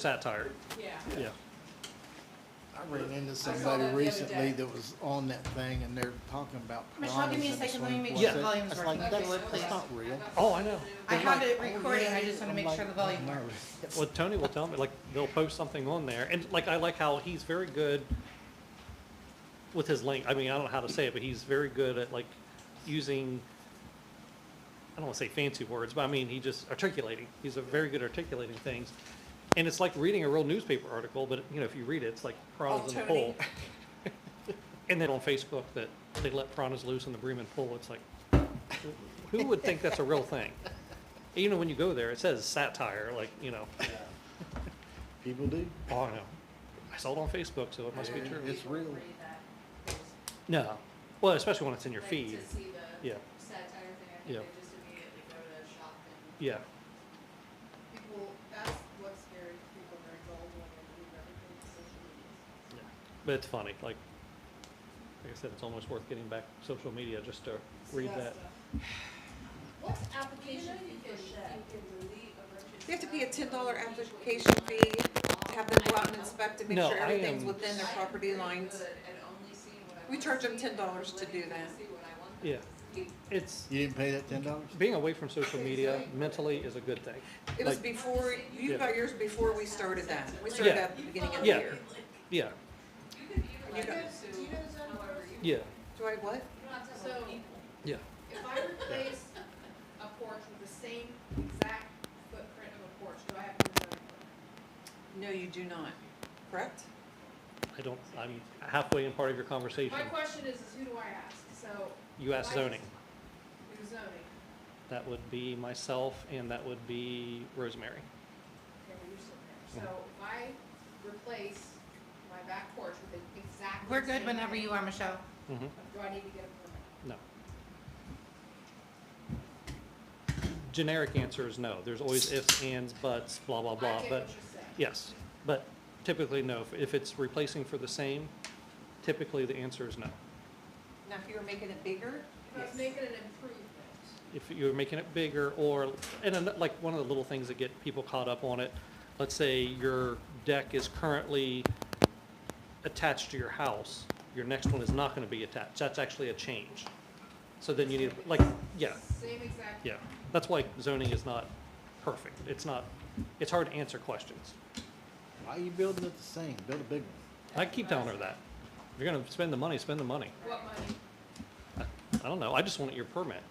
satire. Yeah. I ran into saw somebody that the other recently day. that was on that thing and they're talking about Michelle, give me a piranhas in the second, let me swimming make pool. sure I the said- volume's it's like, working. that's, Okay, that's please. not real. Oh, I know. I They're have like, it "Oh, recording, yeah, I just wanna I'm make like, sure the volume no. works. Well, Tony will tell me, like, they'll post something on there, and like, I like how he's very good with his link. I mean, I don't know how to say it, but he's very good at like using, I don't want to say fancy words, but I mean, he just articulating. He's a very good articulating things. And it's like reading a real newspaper article, but you know, if you read it, it's like piranhas in the Tony. pool. And then on Facebook that they let piranhas loose in the Bremen pool, it's like, who would think that's a real thing? You know, when you go there, it says satire, like, you know, People do. oh, I know. I saw it on Facebook, so it must be true. It's real. No. Well, especially when it's in your Like, feed. to see the Yeah. satire thing, I Yeah. think they just immediately go to shock and Yeah. People, that's what's scary, people are very dull when they believe everything on social media. But it's funny. Like I said, it's almost worth getting back social media just to read that. What's application fee for shed? You have to pay a $10 application fee, have them go out and inspect and make No, sure I everything's am- within their property lines. We charge them $10 to do that. Yeah. It's You didn't pay that $10? being away from social media mentally is a good thing. It was Like, before, you Yeah. got yours before we started that. We started Yeah. that at the beginning of the Yeah. year. Yeah. You got, Do you know zoning? Yeah. do I what? So, Yeah. if I replace a porch with the same exact footprint of a porch, do I have to do zoning permit? No, you do not, correct? I'm halfway in part of your conversation. My question is who do I ask? So. You ask if I zoning. just- Who's zoning? That would be myself and that would be Rosemary. Okay, well, you're sitting there. So if I replace my back porch with the exact. We're good same whenever you are, Michelle. Mm-hmm. Do I need to get a permit? No. Generic answer is no. There's always ifs, ands, buts, blah, blah, I blah, get but what you're saying. yes. But typically, no. If it's replacing for the same, typically the answer is no. Now, if you were making it bigger, If I was making an improvement. If you're making it bigger or, like one of the little things that get people caught up on it, let's say your deck is currently attached to your house, your next one is not gonna be attached. That's actually a change. So then you need, like, yeah, Same exact. yeah. That's why zoning is not perfect. It's not, it's hard to answer questions. Why are you building it the same? Build a big one. I keep telling her that. If you're gonna spend the money, spend the money. What money? I don't know, I just want your permit.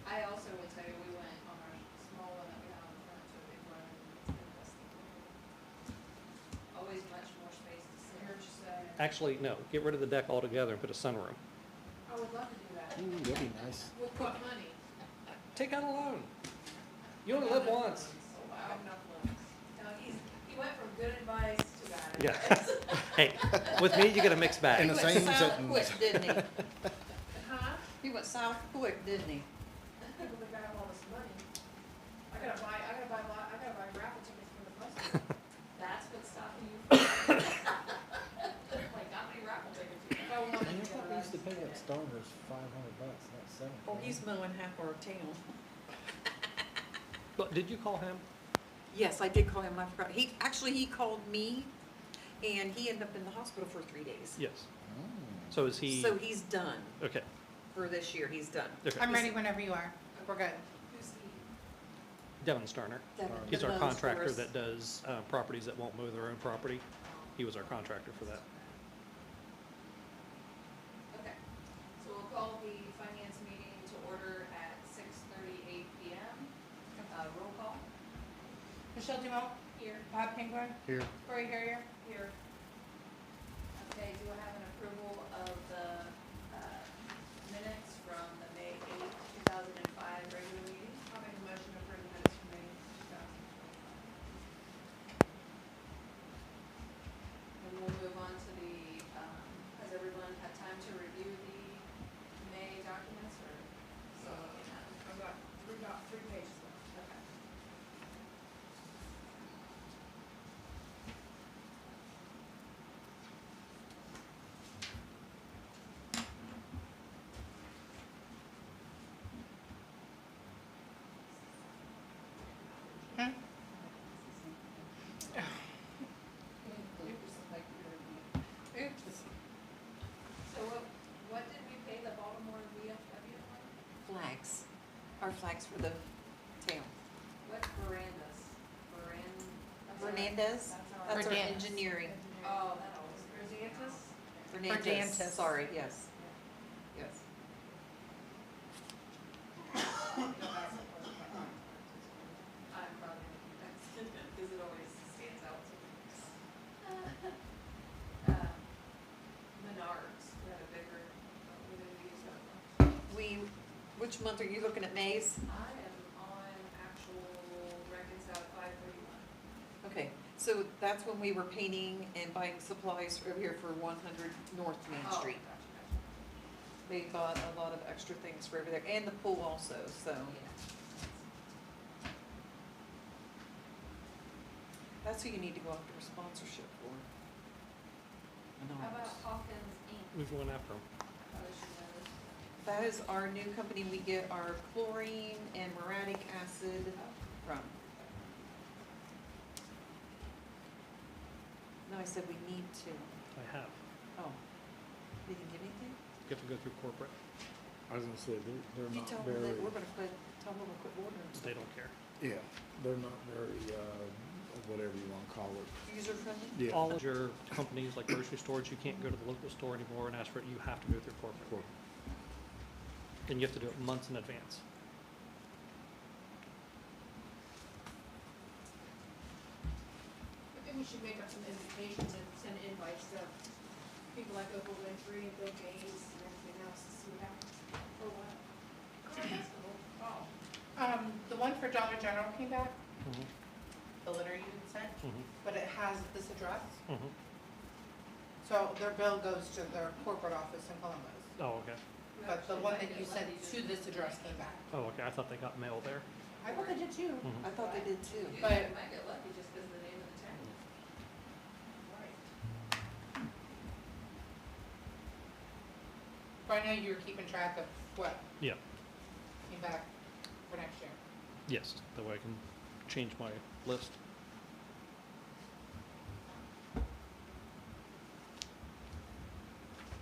I also would tell you, we went on our small one that we had on the front to a big one. And it's always much more space to sit. You're just saying. Actually, no, get rid of the deck altogether and put a sunroom. I would love to do that. Ooh, that'd be nice. With what money? Take out a loan. You only live once. Oh, I have enough loans. No, he went from good advice to bad Yeah. advice. Hey, with me, you get a mixed In bag. the he same went south sentence. quick, didn't he? Huh? He went south quick, didn't he? People that got all this money. I gotta buy raffle tickets for the festival. That's what's stopping you from, like, not many raffle tickets. If I wanted Man, I to thought go, we used to that's- pay that starters $500, not $700. Oh, he's mowing half our town. But did you call him? Yes, I did call him, I forgot. He called me, and he ended up in the hospital for 3 days. Yes. Mm. So is he? So he's done. Okay. For this year, he's done. Okay. I'm ready whenever you are. We're good. Who's he? Devin Starner. Devin He's our mows for contractor us. that does properties that won't mow their own property. He was our contractor for that. Okay, so we'll call the finance meeting to order at 6:38 PM. Roll call. Michelle Dumont? Here. Bob Pingler? Here. Corey Harrier? Here. Okay, do I have an approval of the minutes from the May 8th, 2005 regular meeting? I'll make a motion to approve the minutes from May 2025. And we'll move on to the, has everyone had time to review the May documents or still looking at them? I've got three pages left. Okay. Hmm? Oops. So what did we pay the Baltimore VFW for? Flags, our flags for the town. What's Verandas? Fernandez, that's our Fernandez. engineering. Oh, that always, Verdantis? Fernandez, Fernandez. sorry, yes. Yes. I'm probably because it always stands out to me. Menards, we had a bigger, we didn't use that much. Which month are you looking at, Mays? I am on actual records out 531. Okay, so that's when we were painting and buying supplies over here for 100 North Main Oh, Street. gotcha. They bought a lot of extra things for over there, and the pool also, so. Yeah. That's who you need to go after a sponsorship for. How about Menards. Hawkins Inc.? We've went after them. Probably should know this. That is our new company we get our chlorine and muriatic acid from. No, I said we need to. I have. Oh, they didn't get anything? You have to go through corporate. I was gonna say, they're You not tell them very, that we're gonna quit, tell them we'll quit ordering They stuff. don't care. yeah, they're not very, whatever you wanna call it. User friendly? Yeah. All of your companies, like grocery stores, you can't go to the local store anymore and ask for it. You have to go through corporate. Cool. And you have to do it months in advance. I think we should make up some invitations and send invites to people like Oprah Winfrey and Bill Gates and everything else to see what happens. For what? For a festival. Oh. The one for Dollar General came back, Mhm, the letter you had sent, mhm, but it has this address. mhm. So their bill goes to their corporate office in Columbus. Oh, okay. But the one that you sent to this address came back. Oh, okay. I thought they got mail there. I thought they did too. Mhm. I thought they did too. You But- might get lucky just because of the name of the town. Right. But I know you were keeping track of what Yeah. came back for next year. Yes. That way I can change my list.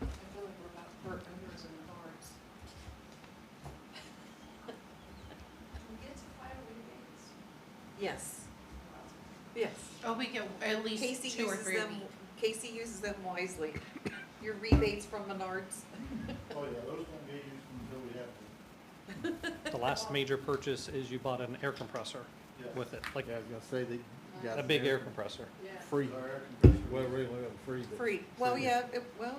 I feel like we're about part owners in Menards. We get to file rebates. Yes. Yes. Oh, we get at least Casey 2 or uses 3 a them, week. Casey uses them wisely. Your rebates from Menards. Oh, yeah, those don't get used until we have to. The last major purchase is you bought an air compressor Yeah. with it, like Yeah, I was gonna say, they got. a big air compressor. Yeah. Free, Our air compressor. well, really, free, but. Free. Well, yeah, but. Well,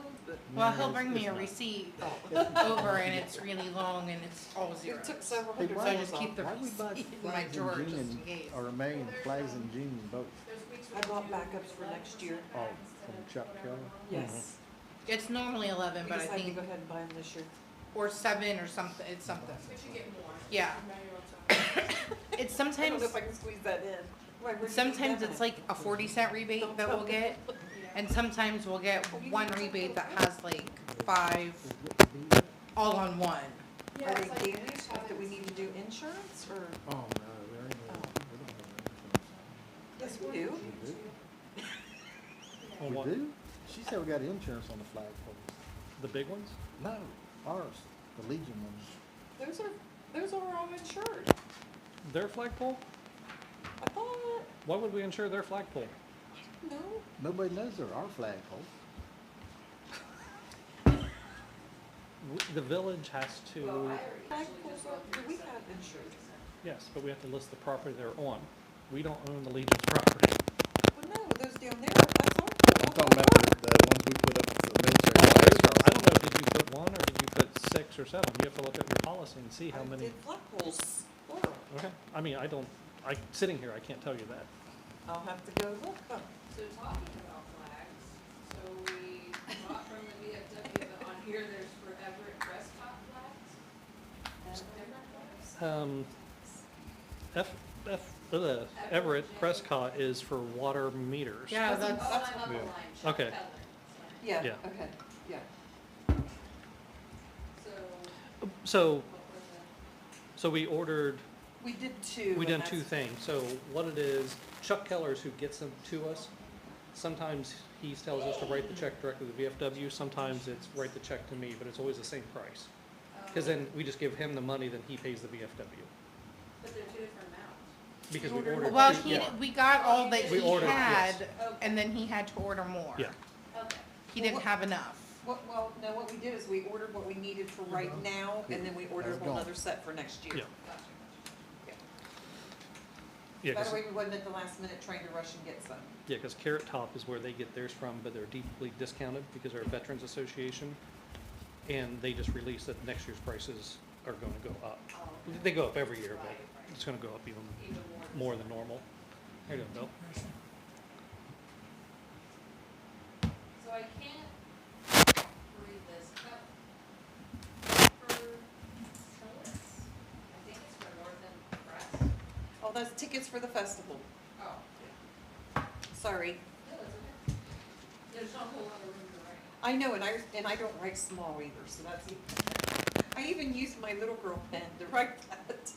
No, he'll bring me a it's not. receipt Oh. over and it's really long and it's all zeros. It took several Hey, hundred So I why, dollars just keep off. the why we buy receipt in my flags in drawer June just in and, case. or May and flags in June and both? There's weeks I where bought we do backups for 11% next year. Oh, back from instead of Chuck whatever Keller? normal. Yes. It's normally 11, We but I decided to think, go ahead and buy them this year. or 7 or something, it's something. But you get more. Yeah. You know your own time. It's I don't sometimes, know if I can squeeze that in. Why, where'd you sometimes get it's that? like a 40-cent rebate that we'll get. And sometimes we'll get one rebate that has like 5 all on one. Yeah, Are it's they like daily it's stuff that we need to do insurance or? Oh, no, there ain't no, we don't have Yes, we do. insurance. On We what? do? We do? She said we got insurance on the flagpoles. The big ones? No, ours, the Legion ones. Those are all insured. Their flagpole? I thought, Why would we insure their flagpole? no. Nobody knows they're our flagpole. The village has Well, to, I already Flagpoles actually just are, went through we the have stuff. insurance. yes, but we have to list the property they're on. We don't own the Legion's property. Well, no, those down there, that's all. I'm talking about the ones we put up for the military. I don't know, did you put 1 or did you put 6 or 7? You have to look at your policy and see how I many. did flagpoles, plural. Okay, I mean, sitting here, I can't tell you that. I'll have to go look. Huh. So talking about flags, so we bought from the VFW, but on here there's for Everett Prescott flags. Everett Prescott is for water meters. Yeah, Oh, that's, I'm on the Yeah. line, Chuck Okay. Keller. Yeah, Yeah. okay, yeah. So, So, what was so we ordered, We did two. We and done two that's- things. So what it is, Chuck Keller's who gets them to us. Sometimes he tells us to write the check directly to the VFW. Sometimes it's write the check to me, but it's always the same price. Because then we just give him the money, then he pays the VFW. But they're two different amounts. Because we ordered ordered. Well, two- he, yeah. we got all that We he ordered, yes. had, and then he had to order more. Yeah. Okay. He didn't have enough. No, what we did is we ordered what we needed for right now, and then we ordered a whole other set for next year. Yeah. Gotcha. Yeah, That 'cause- way we wasn't at the last minute trying to rush and get some. yeah, 'cause Carrot Top is where they get theirs from, but they're deeply discounted because they're a veterans association. And they just released that next year's prices are gonna go up. Oh, They go up every year, but Right, right. it's gonna go up even Even more than normal. There you go, Bill. So I can't read this cup for Tillits. I think it's for North End Press. Oh, that's tickets for the festival. Oh. Sorry. No, it's okay. There's not a whole lot of room to write. I know, and I don't write small either, so that's even. I even used my little girl pen to write that.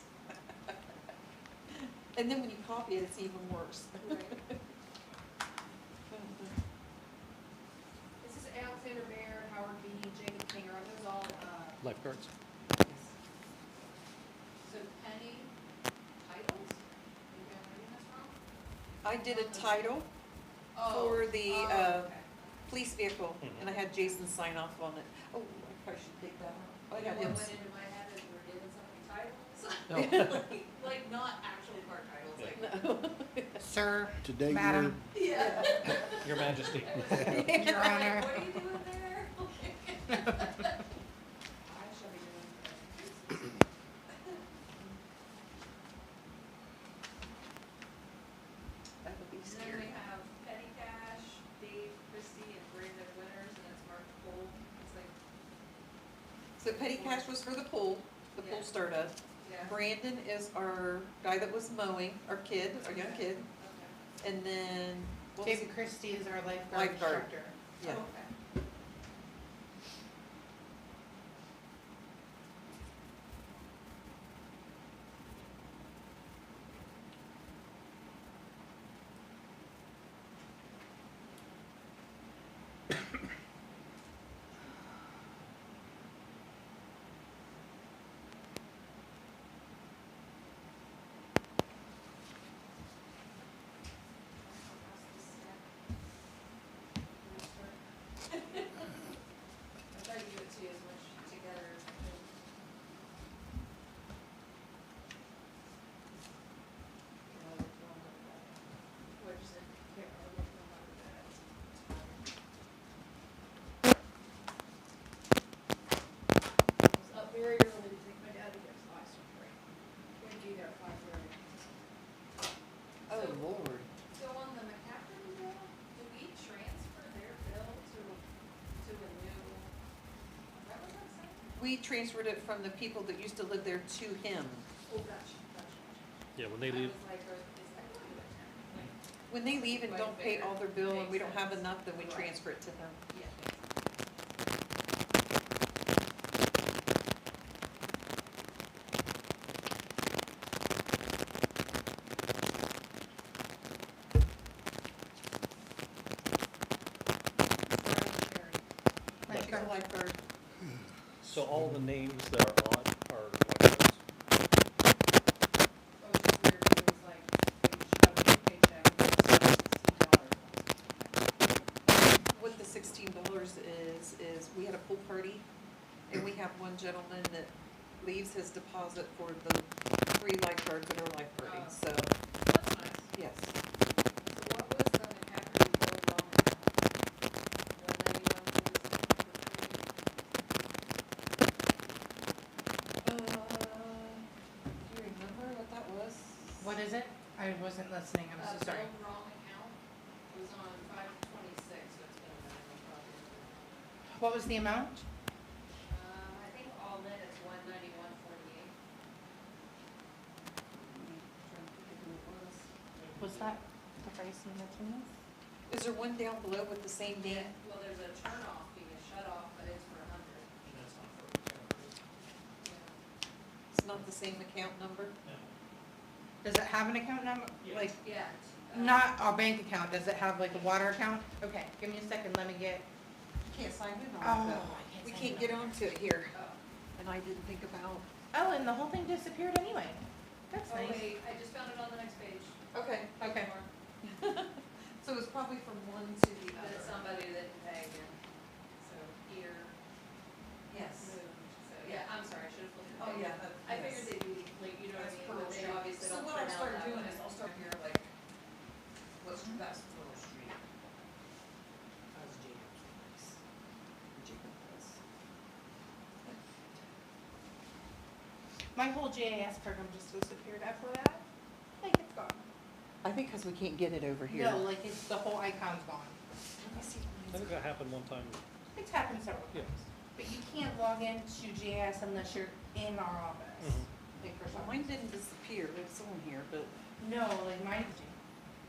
And then when you copy it, it's even worse. Right. This is Alexander Baird, Howard Bean, Jacob Kinger, are those all, Lifeguards. so Penny titles? Maybe I'm reading this wrong? I did a title Oh, for the, oh, okay. police vehicle, and I had Jason sign off on it. Oh, I probably should dig that out. I You got know him. what went into my head is we're giving somebody titles? Oh. Like not actual car titles, like. No. Sir, Today madam, Yeah. Your Majesty. Your Honor. What are you doing there? I shall be doing. That would be And then scary. we have Petty Cash, Dave Christie, and Brandon Winters, and it's Mark Cole. It's like, So petty cash was for the pool Yeah. startup. yeah. Brandon is our guy that was mowing, our kid, our young kid. Okay. And then, what was David Christie is our lifeguard Lifeguard. instructor. Yeah. Okay. I tried to give it to you as much together as I could. What you said, can't remember which one that is. I was up very early to take my dad to get his eye surgery. We had to be there at 5:30. Oh, Lord. So on the McCaffrey bill, do we transfer their bill to a new, is that what that's saying? We transferred it from the people that used to live there to him. Oh, gotcha, gotcha. Yeah, when they I leave, was like, is that going to When they leave and don't pay all their bill and we don't have enough, then we transfer it to him. Yeah. She's a lifeguard. so all the names that are on are lifeguards. Oh, it's just weird, it was like, paycheck, $16. What the $16 is we had a pool party, and we have one gentleman that leaves his deposit for the 3 lifeguards that are lifeguarding, so, That's nice. yes. So what was the McCaffrey bill wrong now? 191, Do you remember what that was? What is it? I wasn't listening, I'm so sorry. bill wrong account was on 5/26, so it's been a minute, probably. What was the amount? I think all in is 191.48. Was that the pricing that's in this? Is there one down below with the same name? Well, there's a turn off fee, a shut off, but it's for 100. It's not the same account number? Does it have an account number? Like, Yeah. not our bank account, does it have like a water account? Okay, give me a second, let me get, Can't sign in Oh, on it, I though. can't We sign can't in get on onto it here, Oh, and I didn't think about, oh, and the whole thing disappeared anyway. That's oh nice. wait, I just found it on the next page. okay, Okay. so it's probably from one to the But it's other. somebody that didn't pay again. So here, Yes. moved, so, yeah, I'm sorry, I should have flipped the Oh, page. yeah, that- I figured yes. they'd be, like, you know what I That's mean, Pearl but they Street. obviously So don't what print I'll out start that doing way. is I'll start here like, that's Pearl Street. That's Jacob's place. Jacob place. My whole JAS program just disappeared after that. Like, it's gone. I think because we can't get it over here. No, like, it's, the whole icon's gone. Let me see. I think that happened one time. It's happened several Yeah. times. But you can't log into JAS unless you're in our office. Mhm. Like, for some Mine reason. didn't disappear, it's on here, but. No, like mine,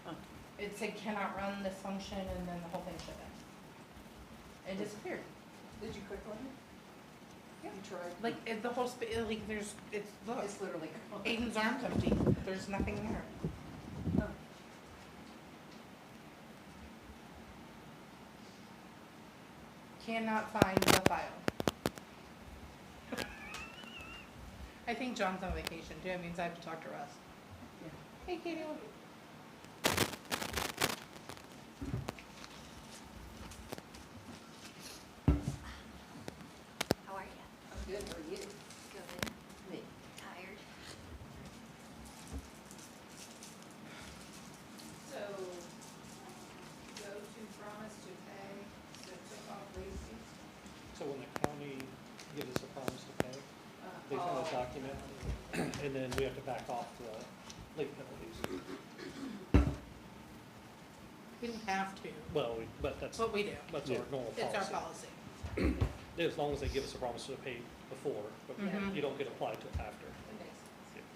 Oh. it said cannot run this function and then the whole thing shut down. It disappeared. Did you click on it? Yeah. You tried? Like, the whole, like, there's, it's, look, It's literally gone. Aiden's arm's empty. There's nothing there. Oh. Cannot find the file. I think John's on vacation too. It means I have to talk to Russ. Hey, Katie. How are you? I'm good, how are you? Good. Me. Tired? So, go to promise to pay, so took off Lacy. So when the county gives us a promise to pay, they send Oh. a document, and then we have to back off the late penalties. We don't have to, Well, but that's but we do. our normal It's our policy. policy. As long as they give us a promise to pay before, but Mhm. you don't get applied to after. That makes sense.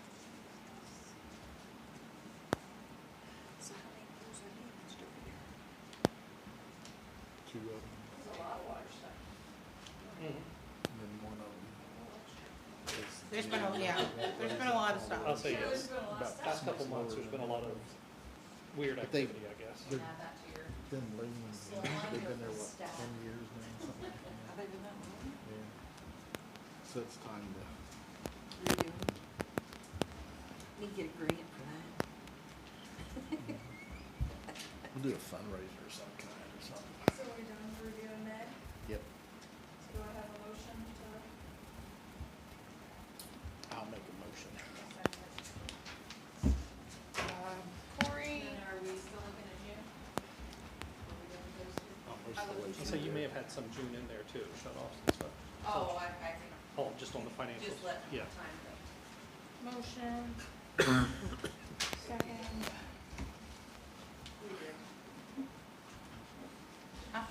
So how many pools are used over here? Two of them, There's a lot of water stuff. Mhm. and then one of them is. There's been a, yeah, there's been a lot of stuff. I'll say Yeah, yes. there's been a lot of About stuff. Past couple months, there's been a lot of weird But they- activity, I guess. You can add that to your, Been leaning, they've been there, what, 10 years now, something like Have that? they been that long? Yeah. So it's time to, Redo them? Need to get a grant for that. we'll do a fundraiser of some kind or something. so we're done reviewing Ned? Yep. So do I have a motion to I'll make a motion. send it? Corey, And then are we still looking at June? Are we done with those two? I'll push I the would- way. So you may have had some June in there too, shut-offs and stuff. Oh, I think, Oh, just on the financials. just let Yeah. time go. motion. Second. We did. Ah.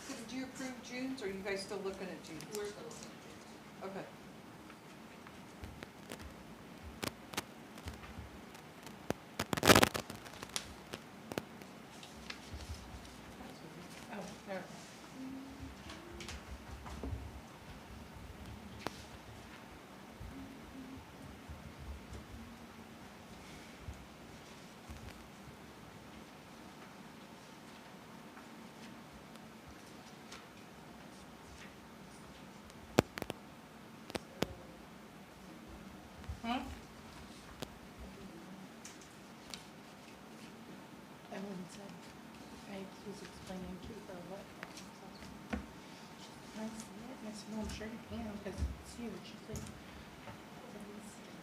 So did you approve June's, or are you guys still looking at June's? We're still looking at June. Okay. Oh, there. Hmm? Ellen said, I was explaining to her what. Can I see it? And I said, well, I'm sure you can, because it's huge. She's like,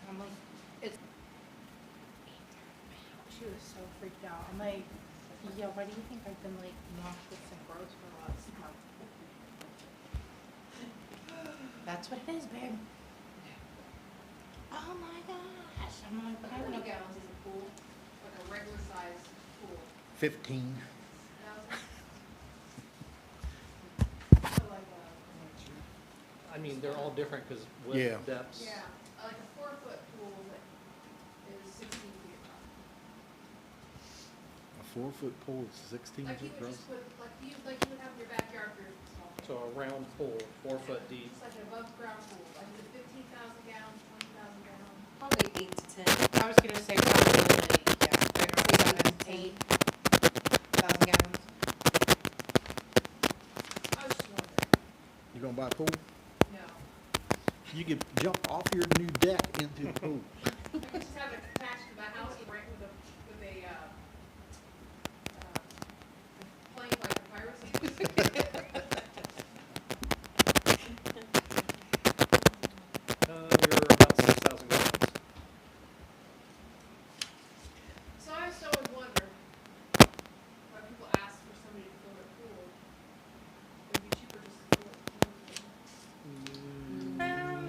I'm like, it's. She was so freaked out. I'm like, yeah, why do you think I've been like nauseous and gross for the last month? That's what it is, babe. Oh my gosh. I'm like, I How don't many know. gallons is a pool? Like a regular size pool? 15. 1,000? I mean, they're all different because Yeah. width, depths. Yeah, like a 4-foot pool is 16 feet across. A 4-foot pool is 16 Like you foot would across? just put, like you would have in your backyard for your small pool. So a round pool, 4 foot deep. It's like an above ground pool, like is it 15,000 gallons, 20,000 gallons? Probably 8 to 10. I was gonna say probably, yeah, bigger, 8,000 gallons. I was just wondering, You gonna buy a pool? no. You could jump off your new deck into the pool. I could just have it attached to my house, right, with a plane like a pirate's. You're about 6,000 gallons. So I just always wonder, why people ask for somebody to fill their pool. It'd be cheaper just to fill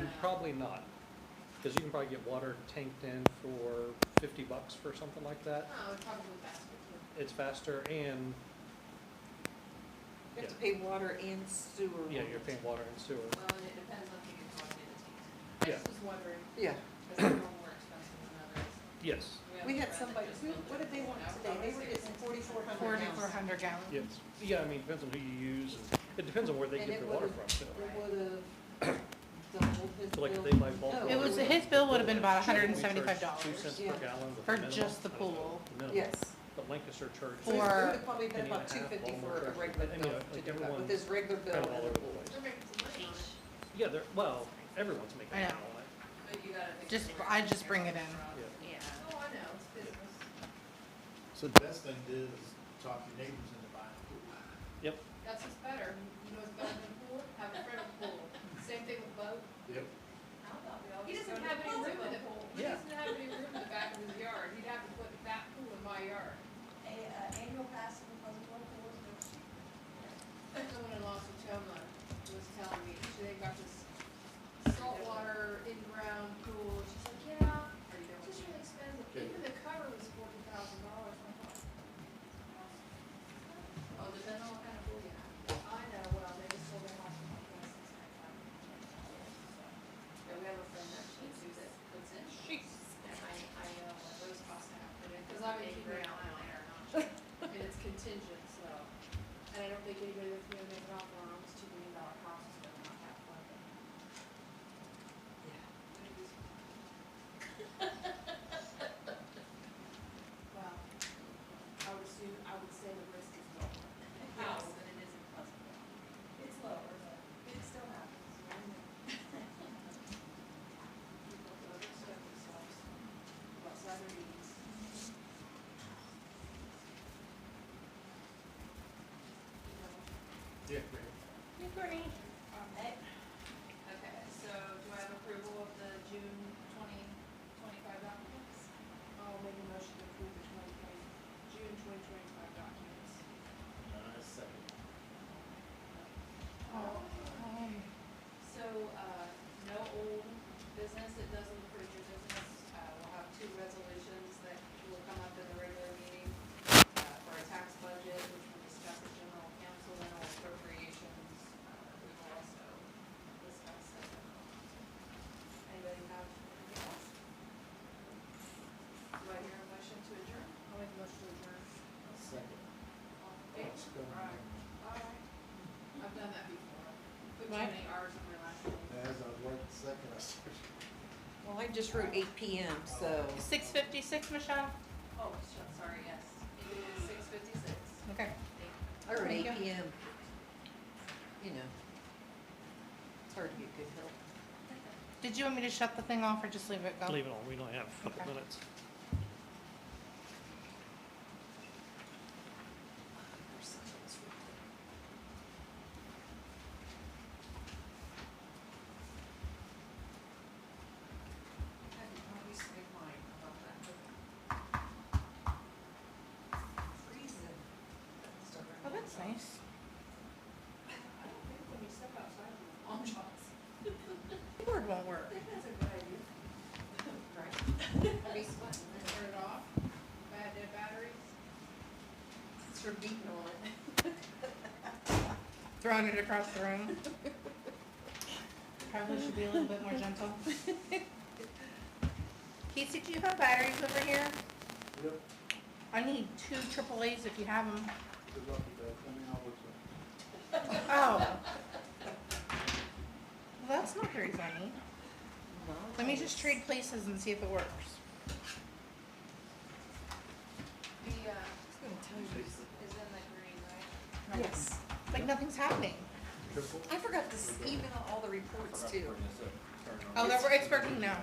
it. Probably not, because you can probably get water tanked in for $50 for something like that. Oh, it's probably faster too. It's faster and, You have to pay water and sewer. yeah, you're paying water and sewer. Well, and it depends on who you're talking to. I Yeah. just was wondering, Yeah. Because some are more expensive than others. Yes, We have had a friend somebody, that just who, built what it did they want now, today? They were probably getting 4,400 4,400 gallons. yes. Yeah, I mean, it depends on who you use. And it depends on where they And get it their water would've- from, too. It would've doubled his So like if bill. they buy bulk No. It was, water, his bill would have been about we charge $175 2 cents Yeah. per gallon. with for the minimum. just the I don't know, pool. the minimum. Yes. But Lancaster charged. So it For- would've probably been penny and about a half, 250 Walmart for a charged- regular I mean, bill like to do that, with everyone's his regular bill kind of all and over the the pool. place. they're making some money on it. Yeah, they're, well, everyone's making I money know. on it. But you gotta think. Just- of the I just bring it in. Yeah. Oh, I know, it's business. So The best thing to do is talk your neighbors into buying a pool. Yep, That's what's better. You know what's better than a pool? Have a friend of the pool. Same thing with boat. Yep. I thought we all He just doesn't go to have the any pool room in with the a pool. He Yeah. doesn't have any room in the back of his yard. He'd have to put that pool in my yard. Annual pass to the Pleasantville Pool is no cheap. Someone in Los Potomac was telling me, they got this saltwater in-ground pool. She's like, yeah, it's just really expensive. Even the cover was $40,000. Oh, depends on what kind of pool you have. I know, well, they just sold their house for like $695. Yeah, we have a friend that she too that puts in sheets. And I know what those costs to have put in. Because I've been They keeping ground an eye on there, it. not cheap. And it's contingent, so. And I don't think anybody that's gonna make an offer on almost $2 million house is gonna not have funding. Well, I would say the risk is lower. House, but it isn't Pleasantville. It's lower, but it still happens. People overstep themselves outside their needs. Yeah. Okay, so do I have approval of the June 2025 documents? I'll make a motion to approve the June 2025 documents. Second. So, no old business, it does look pretty good business. We'll have 2 resolutions that will come up in the regular meeting, for a tax budget, which we'll discuss at general council, and all appropriations, we will also discuss at general council. Anybody have anything else? Do I hear a motion to adjourn? I'll make a motion to adjourn. Second. All in favor? Alright. I've done that before. Put too What? many R's in my last name. As I was writing the second, I started. Well, I just wrote 8 PM, so. 6:56, Michelle? Oh, sorry, yes, it is 6:56. Okay. I wrote Thank 8 you. PM. You know. It's hard to get good help. Did you want me to shut the thing off or just leave it go? leave it on, we only have a couple Okay. minutes. I can always make mine about that. Freezing. Oh, that's nice. I don't think when you step outside, you're on shots. Keyboard won't work. I think that's a good idea. Right. I'll be sweating, then turn it off. Bad dead batteries. It's for beating on it. Throwing it across the room. Probably should be a little bit more gentle. Casey, do you have batteries over here? Yep, I need 2 AAAs if you have them. good luck with that, let me know what's up. Oh. Well, that's not very funny. Let me just trade places and see if it works. The, It's gonna tell you. is in the green, right? Yes. Like nothing's happening. I forgot to email all the reports too. Oh, it's working now.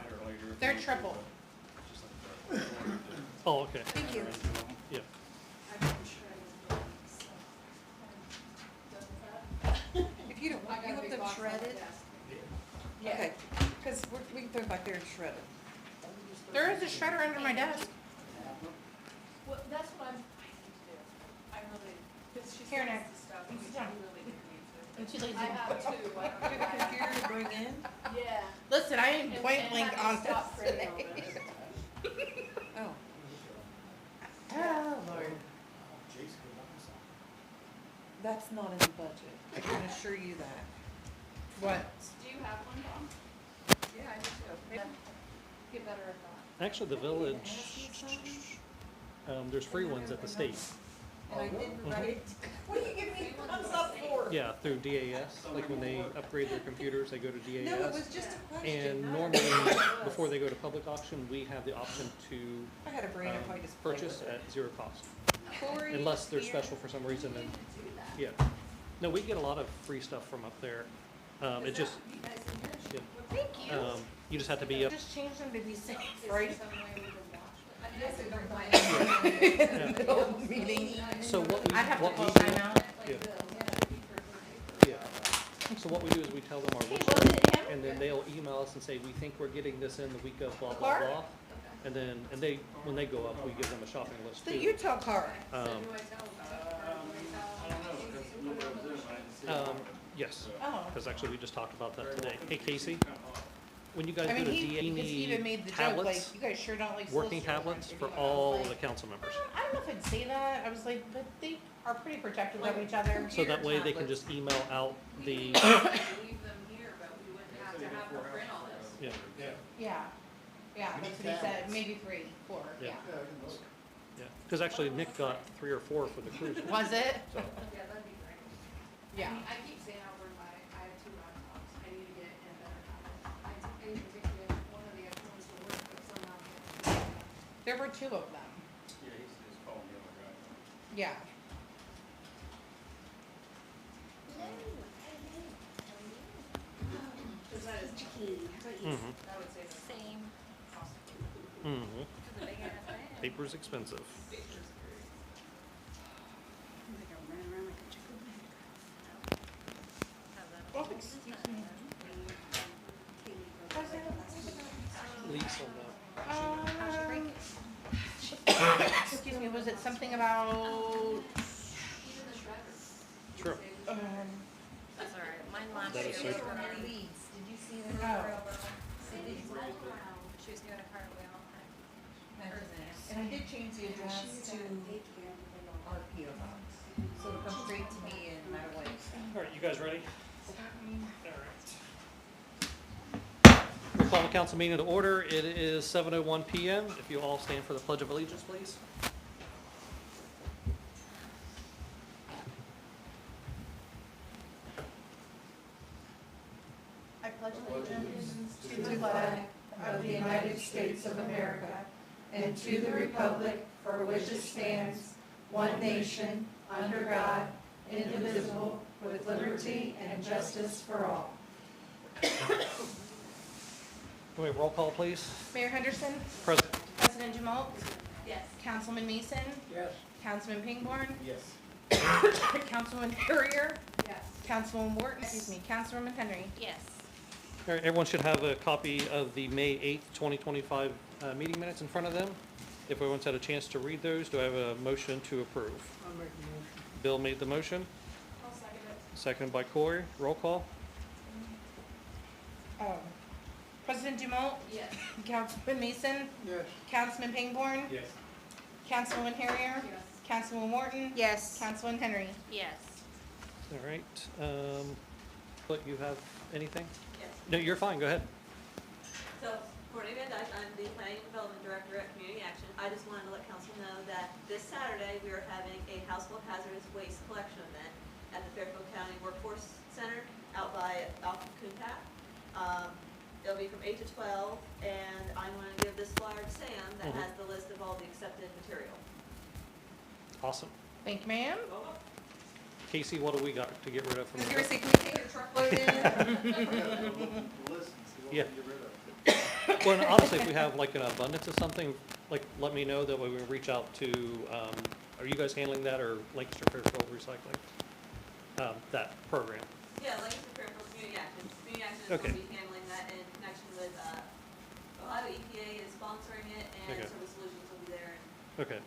They're triple. Oh, okay, Thank you. yeah. I got the shredded, so. Done with that? If you don't, I got you a want big them box on the shredded? desk. Okay, cause we can throw them back there and shred them. There is a shredder under my desk. Well, that's what I need to do. I really, because she Here, sends Nick. the stuff, You which sit I down. really didn't need to. I'm too lazy. I have two, I Do don't you know. have a computer to bring in? Yeah. Listen, I am And- point and blank having honest stopped creating today. all this. Oh, Oh, Lord. that's not in the budget. I can assure you that. What? Do you have one, Tom? Yeah, I do too. Maybe get better at that. Actually, the village, there's free ones at the state. And I didn't write. What are you giving me thumbs up for? Yeah, through DAS, like when they upgrade their computers, they go to No, it was DAS. just a question. And normally, before they go to public auction, we have the option to I had a brain if I just played purchase with it. at 0 cost, Corey, unless they're here. special for some reason, and, yeah. No, we get a lot of free stuff from up there. It just, yeah. Thank you. You just have to be up, Just change them to be safe, Is there right? some way we can watch it? I mean, I could bring my. Middle meeting. so what we, I'd have to what call we, time out. yeah, yeah. So what we do is we tell them our Hey, wish was list, it him? and then they'll email us and say, we think we're getting this in the week of blah, blah, Clark? blah. And then, and they, when they go up, we give them a shopping list The too. Utah car. So Um, do I tell, do I tell? Because nobody was there, so I didn't see it. Yes, Oh. because actually we just talked about that today. Hey, Casey, when you guys I go mean, to he, DA, you because he even need made the joke, like, tablets, you guys sure don't like. working solicitor tablets ones, for and he was all like, the council members. I don't know if I'd say that. I was like, but they are pretty protective of each other. So that way they can just email out the, Leave them here, but we wouldn't have to have them print all this. yeah, Yeah. Yeah, that's what he said. Maybe 3, 4, Yeah. yeah. Yeah, I can look. yeah. Because actually Nick got 3 or 4 for the cruiser. Was it? So, Yeah, that'd be great. Yeah. I keep saying I'll bring I have 2 laptops. I need to get in a better tablet. I need to get one of the other ones to work, but somehow I can't. There were 2 of them. Yeah, he's calling the other guy. Yeah. Cause that is key. mhm, That would save us Same. cost. mhm. The big ass bag. Paper's expensive. Oh, excuse me. Lease on Excuse me, was it something about, Even the shredders. True. That's all right. Mine last That year is was so- running. Leads, did you see them? Oh. She was doing a cartwheel. And I did change the address to our PO box, so it'll come straight to me in Mattawa. All right, you guys ready? All right. We'll call the council meeting to order. It is 7:01 PM. If you all stand for the Pledge of Allegiance, please. I pledge allegiance To the flag of the United States of America and to the republic for which it stands, one nation, under God, indivisible, with liberty and justice for all. Can we have roll call, please? Mayor Henderson, Present. President Jamalt, Yes. Councilman Mason, Yes. Councilman Pingborn, Yes. Councilman Courier, Yes. Councilwoman Wharton, excuse me, Councilwoman Henry. Yes. All right, everyone should have a copy of the May 8th, 2025 meeting minutes in front of them. If everyone's had a chance to read those, do I have a motion to approve? I'll make the motion. Bill made the motion, I'll second it. seconded by Corey. Roll call? President Dumont, Yes. Councilman Mason, Yes. Councilman Pingborn, Yes. Councilwoman Harrier, Yes. Councilwoman Wharton. Yes. Councilman Henry. Yes. All right. But you have anything? Yes. No, you're fine, go ahead. So, Courtney Van Dyke, I'm the Planning and Development Director at Community Action. I just wanted to let council know that this Saturday, we are having a household hazardous waste collection event at the Fairfield County Workforce Center out by Alpha Coonpat. It'll be from 8 to 12, and I'm going to give this flyer to Sam that has the list of all the accepted material. Awesome. Thank you, ma'am. Casey, what do we got to get rid of from I was the gonna say, can we take your truckload in? Listen, see what we Yeah. can get rid of. Well, and honestly, if we have like an abundance of something, like, let me know, that way we can reach out to, are you guys handling that, or Lancaster Fairfield Recycling? That program? Yeah, Lancaster Fairfield Community Action. Community Action is Okay. going to be handling that in connection with, Ohio EPA is sponsoring it, and Okay. Service Solutions will be there. Okay.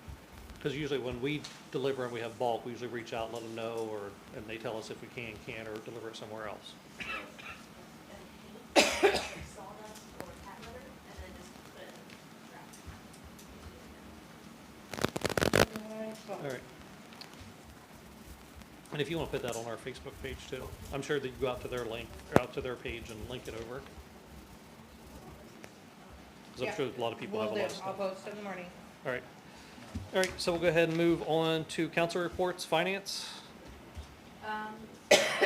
Because usually when we deliver and we have bulk, we usually reach out, let them know, and they tell us if we can't, or deliver it somewhere else. And sawdust or cat litter, and then just put it in the trash. All right. And if you want to put that on our Facebook page too, I'm sure that you go out to their link, or out to their page and link it over. Because I'm sure a lot of people have a lot of I'll stuff. post in the morning. All right. All right, so we'll go ahead and move on to council reports, finance. Nothing's good and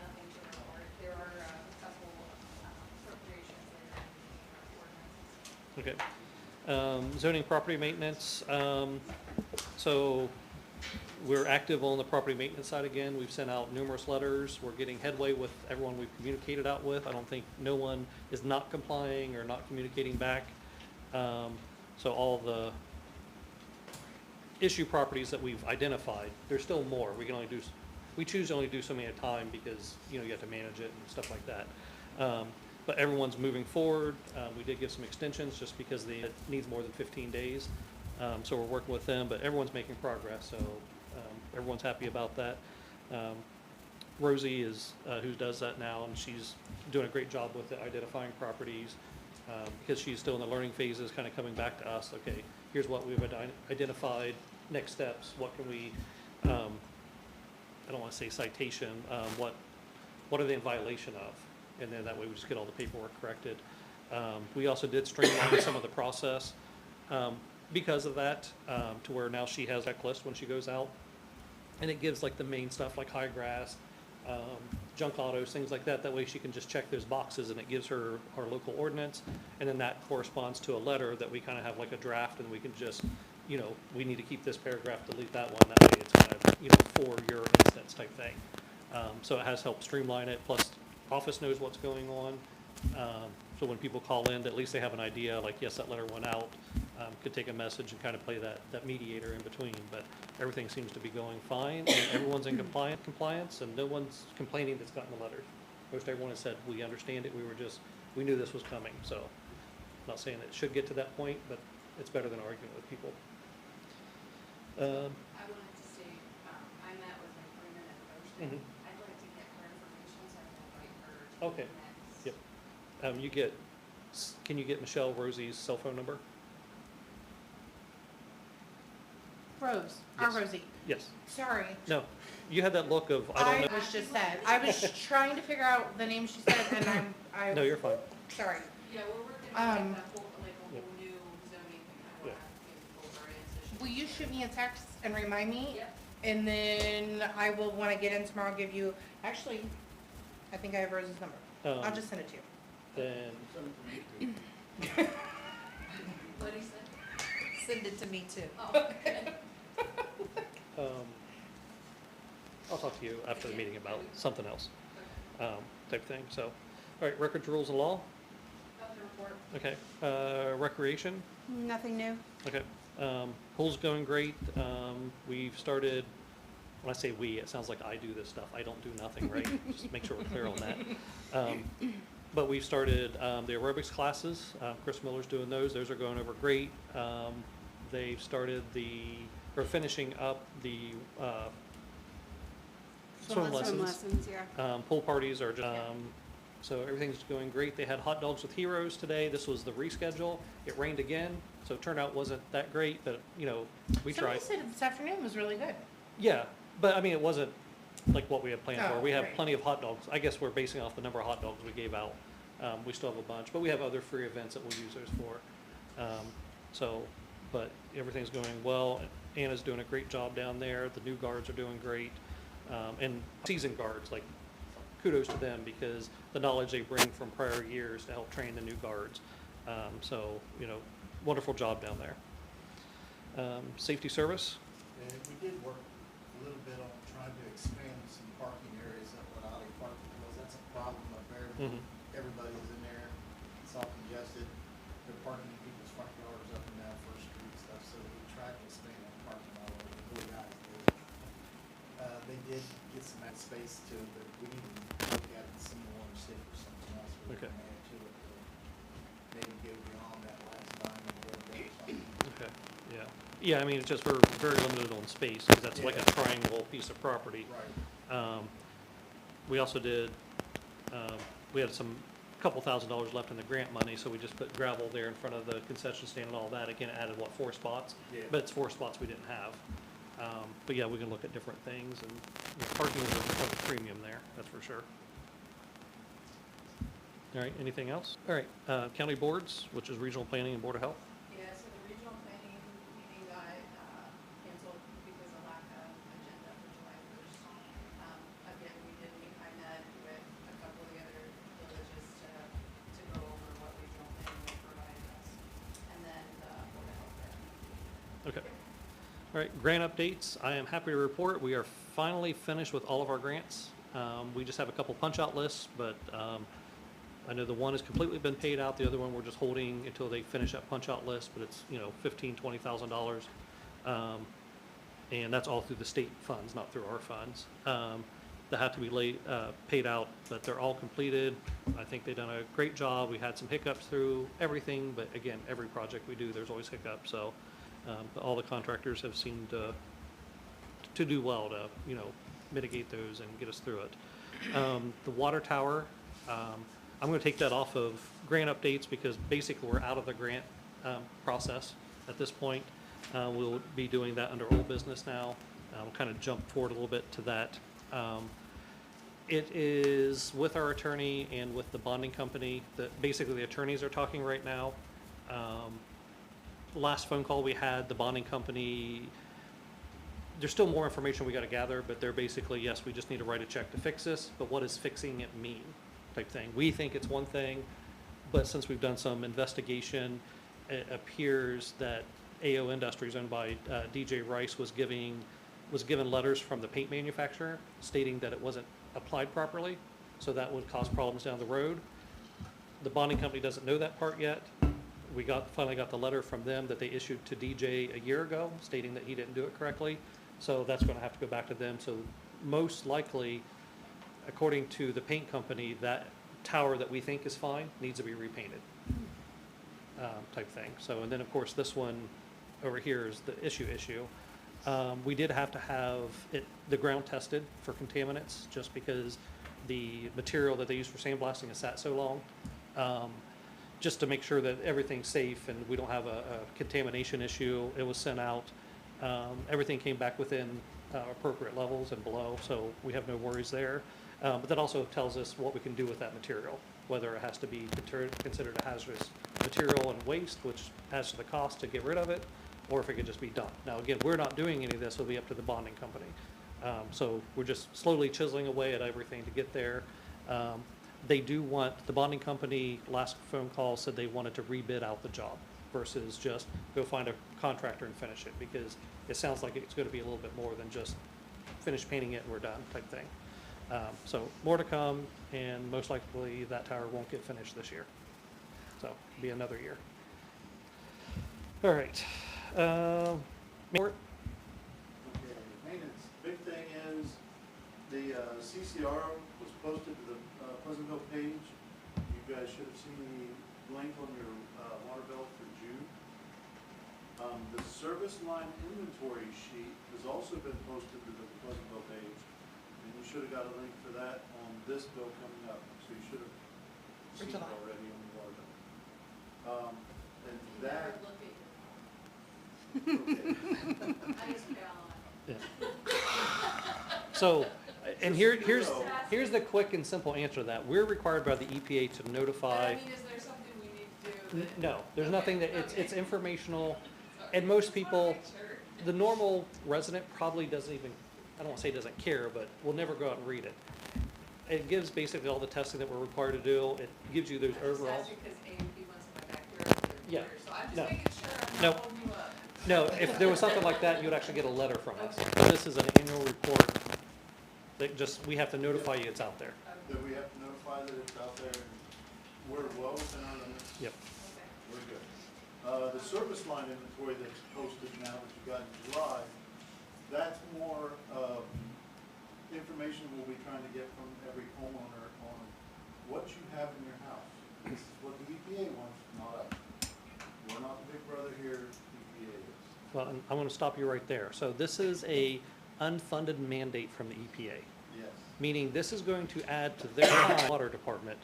nothing to report. There are a couple appropriations in there. Okay. Zoning property maintenance, so we're active on the property maintenance side again. We've sent out numerous letters. We're getting headway with everyone we've communicated out with. I don't think no one is not complying or not communicating back. So all the issue properties that we've identified, there's still more. We can only do, we choose to only do so many at a time because, you know, you have to manage it and stuff like that. But everyone's moving forward. We did give some extensions just because it needs more than 15 days. So we're working with them, but everyone's making progress, so everyone's happy about that. Rosie is, who does that now, and she's doing a great job with it, identifying properties, because she's still in the learning phases, kind of coming back to us, okay, here's what we've identified, next steps, what can we, I don't want to say citation, what are they in violation of? And then that way we just get all the paperwork corrected. We also did streamline some of the process because of that, to where now she has a checklist when she goes out. And it gives like the main stuff like high grass, junk autos, things like that. That way she can just check those boxes, and it gives her our local ordinance. And then that corresponds to a letter that we kind of have like a draft, and we can just, you know, we need to keep this paragraph, delete that one. That way it's kind of, you know, for your instance type thing. So it has helped streamline it. Plus, office knows what's going on. So when people call in, at least they have an idea, like, yes, that letter went out, could take a message and kind of play that mediator in between. But everything seems to be going fine, and everyone's in compliance, and no one's complaining that's gotten the letters. Most everyone has said, we understand it, we knew this was coming, so. I'm not saying it should get to that point, but it's better than arguing with people. I wanted to say, I met with my friend at Thursday. Mhm. I'd like to get her information so I can invite her to Okay. the next. Yep. Can you get Michelle Rosie's cell phone number? Rose, Yes. Rosie, Yes. sorry. No, you had that look of, I I don't know. was just said, I was trying to figure out the name she said, and No, you're fine. sorry. Yeah, we're working on Um, like a whole Yep. new zoning Yeah. kind of over in. Will you shoot me a text and remind me? Yep. And then I will, when I get in tomorrow, give you, actually, I think I have Rose's number. I'll just send it to you. Then, Send it to me too. What do you say? Send it to me too. Oh, okay. I'll talk to you after the meeting about something else, type thing, so. All right, records, rules, and law, Nothing to report. okay. Recreation, Nothing new. okay. Pool's going great. We've started, when I say we, it sounds like I do this stuff. I don't do nothing, right? Just make sure we're clear on that. But we've started the aerobics classes. Chris Miller's doing those. Those are going over great. They've started or finishing up the swim lessons. lessons, yeah. Pool parties are just, so everything's going great. They had hot dogs with heroes today. This was the reschedule. It rained again, so turnout wasn't that great, but, you know, we tried. Somebody said this afternoon was really good. Yeah, but I mean, it wasn't, like what we had planned for. Oh, We have right. plenty of hot dogs. I guess we're basing off the number of hot dogs we gave out. We still have a bunch, but we have other free events that we'll use those for. So, but everything's going well. Anna's doing a great job down there. The new guards are doing great. And seasoned guards, like, kudos to them because the knowledge they bring from prior years to help train the new guards. So, wonderful job down there. Safety service, And we did work a little bit on trying to expand some parking areas up at Ollie Park because that's a problem up there. Mhm. Everybody's in there, it's all congested. They're parking in people's front yards up and down First Street and stuff, so we tried to expand that parking all over. The blue guys did. They did get some extra space too, but we need to look at it and see more and see if there's something else we Okay. can add to it. Maybe go beyond that last diamond or something. okay, yeah. Yeah, I mean, it's just we're very limited on space because that's like a Yeah. triangle piece of property. Right. We also did, we had couple $1,000s left in the grant money, so we just put gravel there in front of the concession stand and all that. Again, it added, 4 spots? Yeah. But it's 4 spots we didn't have. But yeah, we can look at different things, and parking is a premium there, that's for sure. All right, anything else? All right, county boards, which is regional planning and board of health. Yeah, so the regional planning meeting got canceled because of lack of agenda for July 1st. Again, we did meet INED with a couple of the other villages to go over what regional planning will provide us. And then the Board of Health there. Okay. All right, grant updates. I am happy to report we are finally finished with all of our grants. We just have a couple punch-out lists, but I know the one has completely been paid out. The other one we're just holding until they finish that punch-out list, but it's, $15,000, $20,000. And that's all through the state funds, not through our funds. That have to be paid out, but they're all completed. I think they've done a great job. We had some hiccups through everything, but again, every project we do, there's always hiccups. So but all the contractors have seemed to do well to, mitigate those and get us through it. The water tower, I'm going to take that off of grant updates because basically we're out of the grant process at this point. We'll be doing that under old business now. We'll kind of jump forward a little bit to that. It is with our attorney and with the bonding company that basically the attorneys are talking right now. Last phone call we had, the bonding company, there's still more information we got to gather, but they're basically, yes, we just need to write a check to fix this, but what does fixing it mean type thing. We think it's one thing, but since we've done some investigation, it appears that AO Industries owned by DJ Rice was given letters from the paint manufacturer stating that it wasn't applied properly, so that would cause problems down the road. The bonding company doesn't know that part yet. We finally got the letter from them that they issued to DJ a year ago stating that he didn't do it correctly. So that's going to have to go back to them. So most likely, according to the paint company, that tower that we think is fine needs to be repainted, type thing. So, and then of course this one over here is the issue. We did have to have the ground tested for contaminants just because the material that they use for sandblasting has sat so long. Just to make sure that everything's safe and we don't have a contamination issue. It was sent out. Everything came back within appropriate levels and below, so we have no worries there. But that also tells us what we can do with that material, whether it has to be considered a hazardous material and waste, which adds to the cost to get rid of it, or if it could just be dumped. Now, again, we're not doing any of this. It'll be up to the bonding company. So we're just slowly chiseling away at everything to get there. They do want, the bonding company, last phone call said they wanted to rebid out the job versus just go find a contractor and finish it, because it sounds like it's going to be a little bit more than just finish painting it and we're done type thing. So more to come, and most likely that tower won't get finished this year. So it'll be another year. All right. Okay, maintenance, big thing is, the CCR was posted to the Pleasantville page. You guys should have seen the link on your water bill for June. The service line inventory sheet has also been posted to the Pleasantville page, and you should have got a link for that on this bill coming up, so you should have For seen it July. already on the water bill. And You that, never look at your okay. I just fell on it. Yeah. So And here's the quick and simple answer to that. We're required by the EPA to But notify. I mean, is there something we need to do? that- No, there's Okay, nothing that, okay. it's informational, Okay. and most Just wanna people, make sure. the normal resident probably doesn't even, I don't wanna say doesn't care, but will never go out and read it. It gives basically all the testing that we're required to do, it gives you those I just overall. asked you because AMP wants my backyard for Yeah. years, so I'm No. just making sure I'm No. not holding you up. No, if there was something like that, you would actually get a letter from us. This is an annual report that just, we have to notify you it's out there. That we have to notify that it's out there, and we're well within our limits. Yep. Okay. We're good. The service line inventory that's posted now that you got in July, that's more, information we'll be trying to get from every homeowner on what you have in your house. This is what the EPA wants, not us. We're not the big brother here, EPA is. Well, and I'm gonna stop you right there. So this is a unfunded mandate from the EPA, Yes. meaning this is going to add to their water department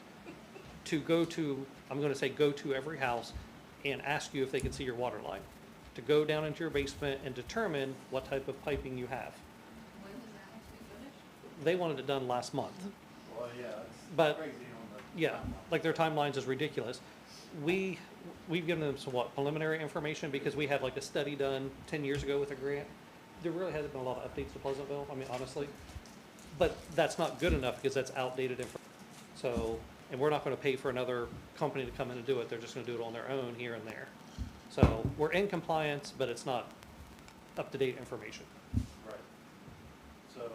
to go to, I'm gonna say go to every house and ask you if they can see your water line, to go down into your basement and determine what type of piping you have. When does that have to be finished? They wanted it done last month. Well, yeah, it's But- crazy on the. Yeah, timeline. like their timelines is ridiculous. We've given them some what, preliminary information because we had like a study done 10 years ago with a grant. There really hasn't been a lot of updates to Pleasantville, I mean, honestly. But that's not good enough because that's outdated information. So, and we're not gonna pay for another company to come in and do it. They're just gonna do it on their own here and there. So we're in compliance, but it's not up-to-date information. Right. So,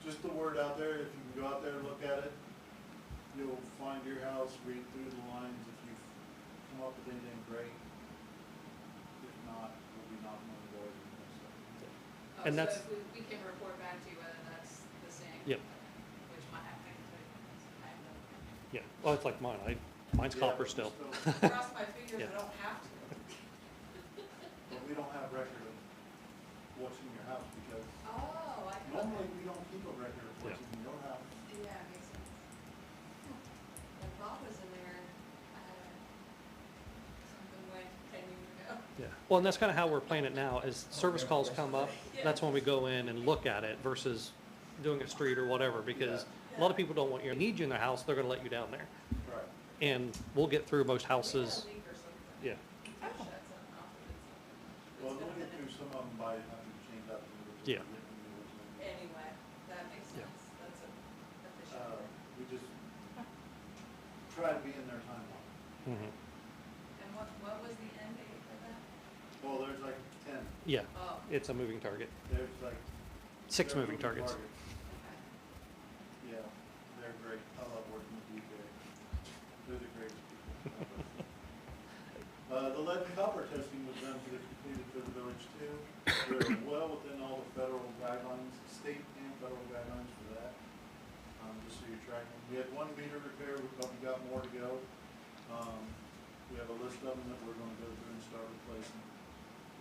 just the word out there, if you can go out there and look at it, you'll find your house, read through the lines, if you come up with anything great. If not, we'll be knocking on the door. Oh, And so that's- if we can report back to you whether that's the same? Yep. Which might have to, I have no. Yeah, well, it's like mine. Mine's copper still. Cross my fingers, Yeah. I don't have to. But we don't have record of what's in your house, because Oh, I. normally we don't keep a record of what's in your house. Yeah, it makes sense. When Bob was in there, something went 10 years ago. Yeah, well, and that's kind of how we're playing it now, as service calls come up, that's when we go in and look at it versus doing a street or whatever, because a lot of people don't want you, need you in their house, they're gonna let you down there. Right. And we'll get through most We had a houses, leak or something. yeah. Shut something off or did something. Well, It's we'll gonna get happen. through some of them by having to change out the meters. Yeah. Anyway, that makes Yeah. sense. That's a efficient. We just try to be in their timeline. Mhm. And what was the end date for that? Well, there's like 10, Yeah, Oh, it's a moving target, there's like. 6 they're moving targets. okay. Yeah, they're great. I love working with you guys. They're the greatest people. The lead and copper testing was done for the completed for the village too. We're well within all the federal guidelines, state and federal guidelines for that. Just so you're tracking. We had 1 meter repair, we've probably got more to go. We have a list of them that we're gonna go through and start replacing.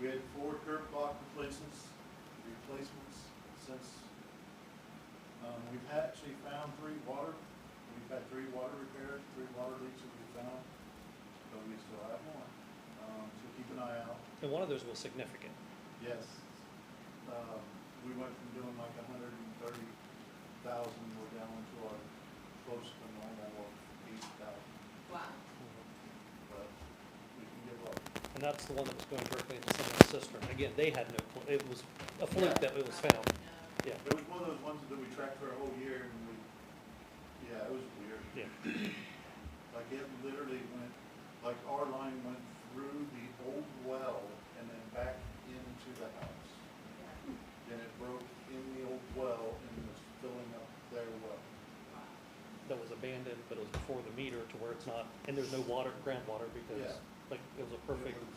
We had 4 curb block replacements since, we've actually found 3 water. We've had 3 water repairs, 3 water leaks that we found, but we still have more. So keep an eye out. And one of those was significant. Yes. We went from doing like 130,000, we're down to our close to normal of 80,000, Wow. but we can get lucky. And that's the one that was going directly into someone's cistern. Again, they had no clue, it was a fluke that it was found, No. yeah, It was one of those ones that we tracked for a whole year and it was weird. yeah. Like it literally went, like our line went through the old well and then back into the house. Then it broke in the old well and was filling up their well. That was abandoned, but it was before the meter to where it's not, and there's no water, groundwater, because, Yeah. like, it was a perfect, It was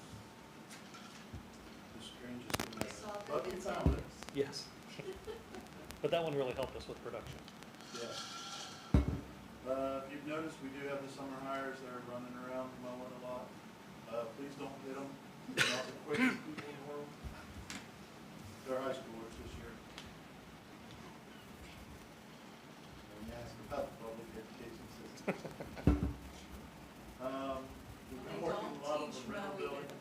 the strangest thing They ever. saw But the we found it. yes. But that one really helped us with production. Yeah. If you've noticed, we do have the summer hires that are running around mowing a lot. Please don't hit them. They're not the quickest people in the world. They're high schoolers this year. When you ask about the public education system. We've been working a lot on the rental buildings.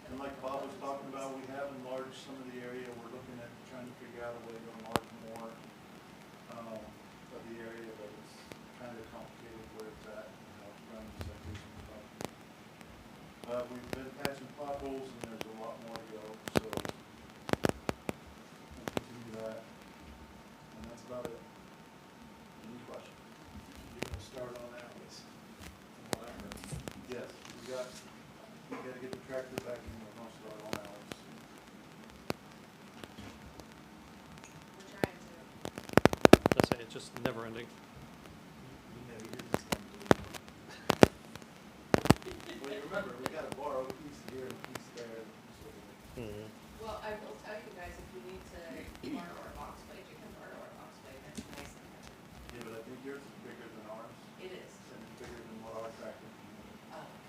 And like Bob was talking about, we have enlarged some of the area. We're looking at trying to figure out a way to enlarge You gotta get the tractor back in the north star on hours. We're trying to. Let's say it's just never ending. You know, you're just gonna do it. Well, you remember, we gotta borrow a piece here and a piece there, so. Well, I will tell you guys, if you need to borrow our box plate, you can borrow our box plate, that's nice and heavy. Yeah, but I think yours is bigger than ours, It is. and it's bigger than what our tractor can hold. Oh.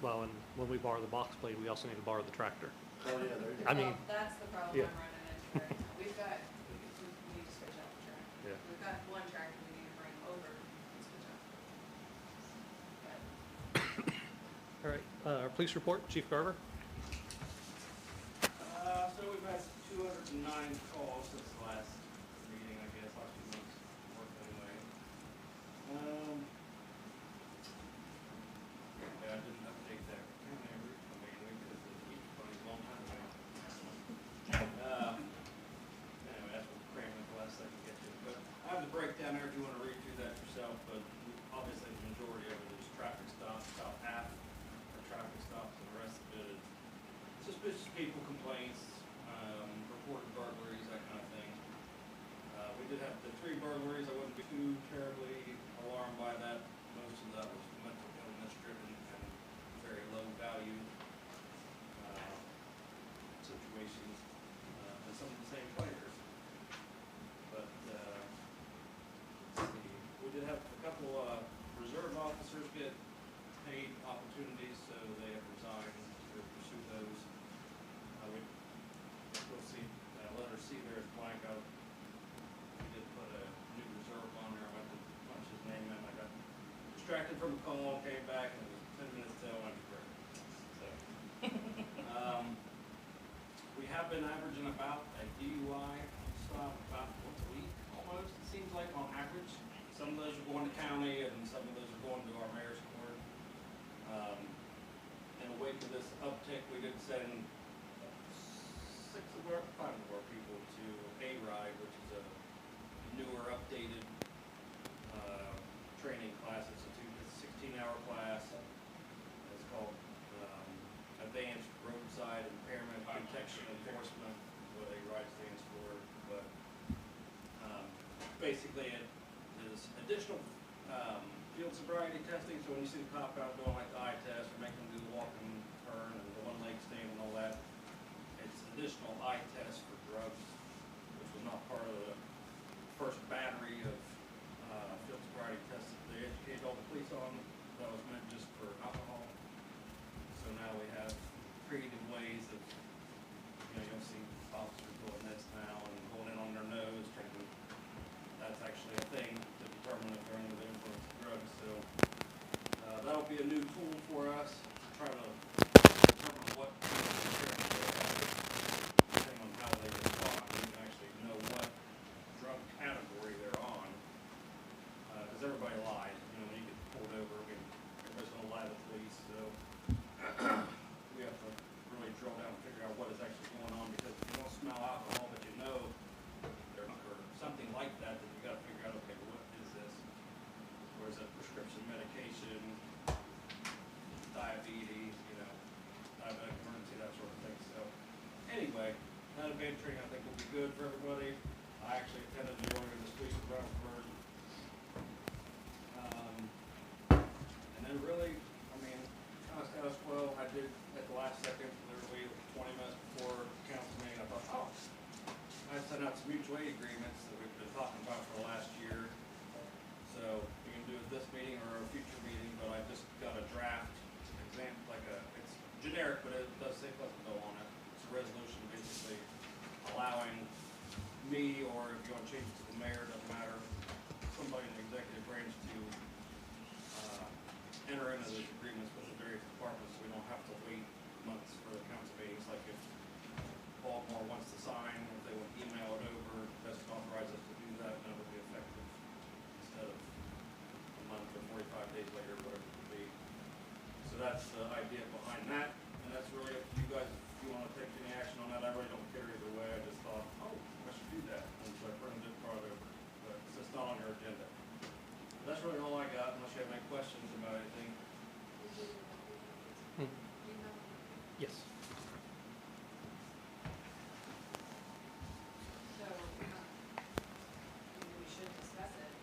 Well, and when we borrow the box blade, we also need to borrow the tractor. Oh, yeah, there you I go. mean, Well, that's the problem yeah. I'm running into right now. We've got, we need to switch out the tractor. Yeah. We've got one tractor we need to bring over and switch out. But All right, our police report, Chief Garver. So we've had 209 calls since the last meeting, I guess, last 2 months' work anyway. Yeah, I didn't update that county route mainly because it keeps funny a long time ago. Anyway, that's what cramming the last second get to. But I have the breakdown there if you want to read through that yourself, but obviously the majority of it is traffic stops, about half are traffic stops, and the rest of it is suspicious people complaints, reported burglaries, that kind of thing. We did have the 3 burglaries. I wouldn't be too terribly alarmed by that. Most of that was mental illness driven and very low value situations, and some of the same players. But let's see, we did have a couple reserve officers get paid opportunities, so they have resigned to pursue those. We'll see, letter C there is blank out. We did put a new reserve on there. I went to punch his name in. I got distracted from a call, came back, and it was 10 minutes till I went to break. So, we have been averaging about a DUI stop about once a week, almost, it seems like, on average. Some of those are going to county, and some of those are going to our mayor's court. In the wake of this uptick, we did send 5 of our people to A-Ride, which is a newer, updated training class. It's a 16-hour class. It's called Advanced Roadside Impairment Detection Enforcement, what A-Ride stands for. But basically, it is additional field sobriety testing. So when you see the cop out doing like the eye test or make them do the walk and turn and the one leg stand and all that, it's additional eye test for drugs, which was not part of the first battery of field sobriety tests that they educated all the police on. That was meant just for alcohol. So now we have creative ways of, you'll see officers doing this now and holding on their nose, trying. That's actually a thing to determine if they're under the influence of drugs. So that'll be a new tool for us to try to determine what depending on how they respond, we can actually know what drug category they're on. Because everybody lies, when you get pulled over, everybody's gonna lie to the police. So we have to really drill down and figure out what is actually going on, because if you don't smell alcohol, but you know they're not, or something like that, then you gotta figure out, okay, what is this? Or is it prescription medication, diabetes, diabetic emergency, that sort of thing. So anyway, that advanced training I think will be good for everybody. I actually attended the earlier this week in Brownsburg. And then really, kind of status quo. I did at the last second, literally 20 minutes before council meeting, I thought, I sent out some mutual aid agreements that we've been talking about for the last year. So we can do it this meeting or a future meeting, but I just got a draft example, it's generic, but it does say Pleasantville on it. It's a resolution basically allowing me, or if you want to change it to the mayor, doesn't matter, somebody in the executive branch to enter into those agreements with the various departments, so we don't have to wait months for the council meetings. Like if Baltimore wants to sign, if they would email it over, best authorize us to do that, and it would be effective instead of a month or 45 days later, whatever it would be. So that's the idea behind that, and that's really up to you guys if you want to take any action on that. I really don't care either way. I just thought, I should do that, and so I printed it, brought it over, but it's just not on your agenda. But that's really all I got, unless you have any questions about anything. Hmm. You know? Yes. So, maybe we should discuss it.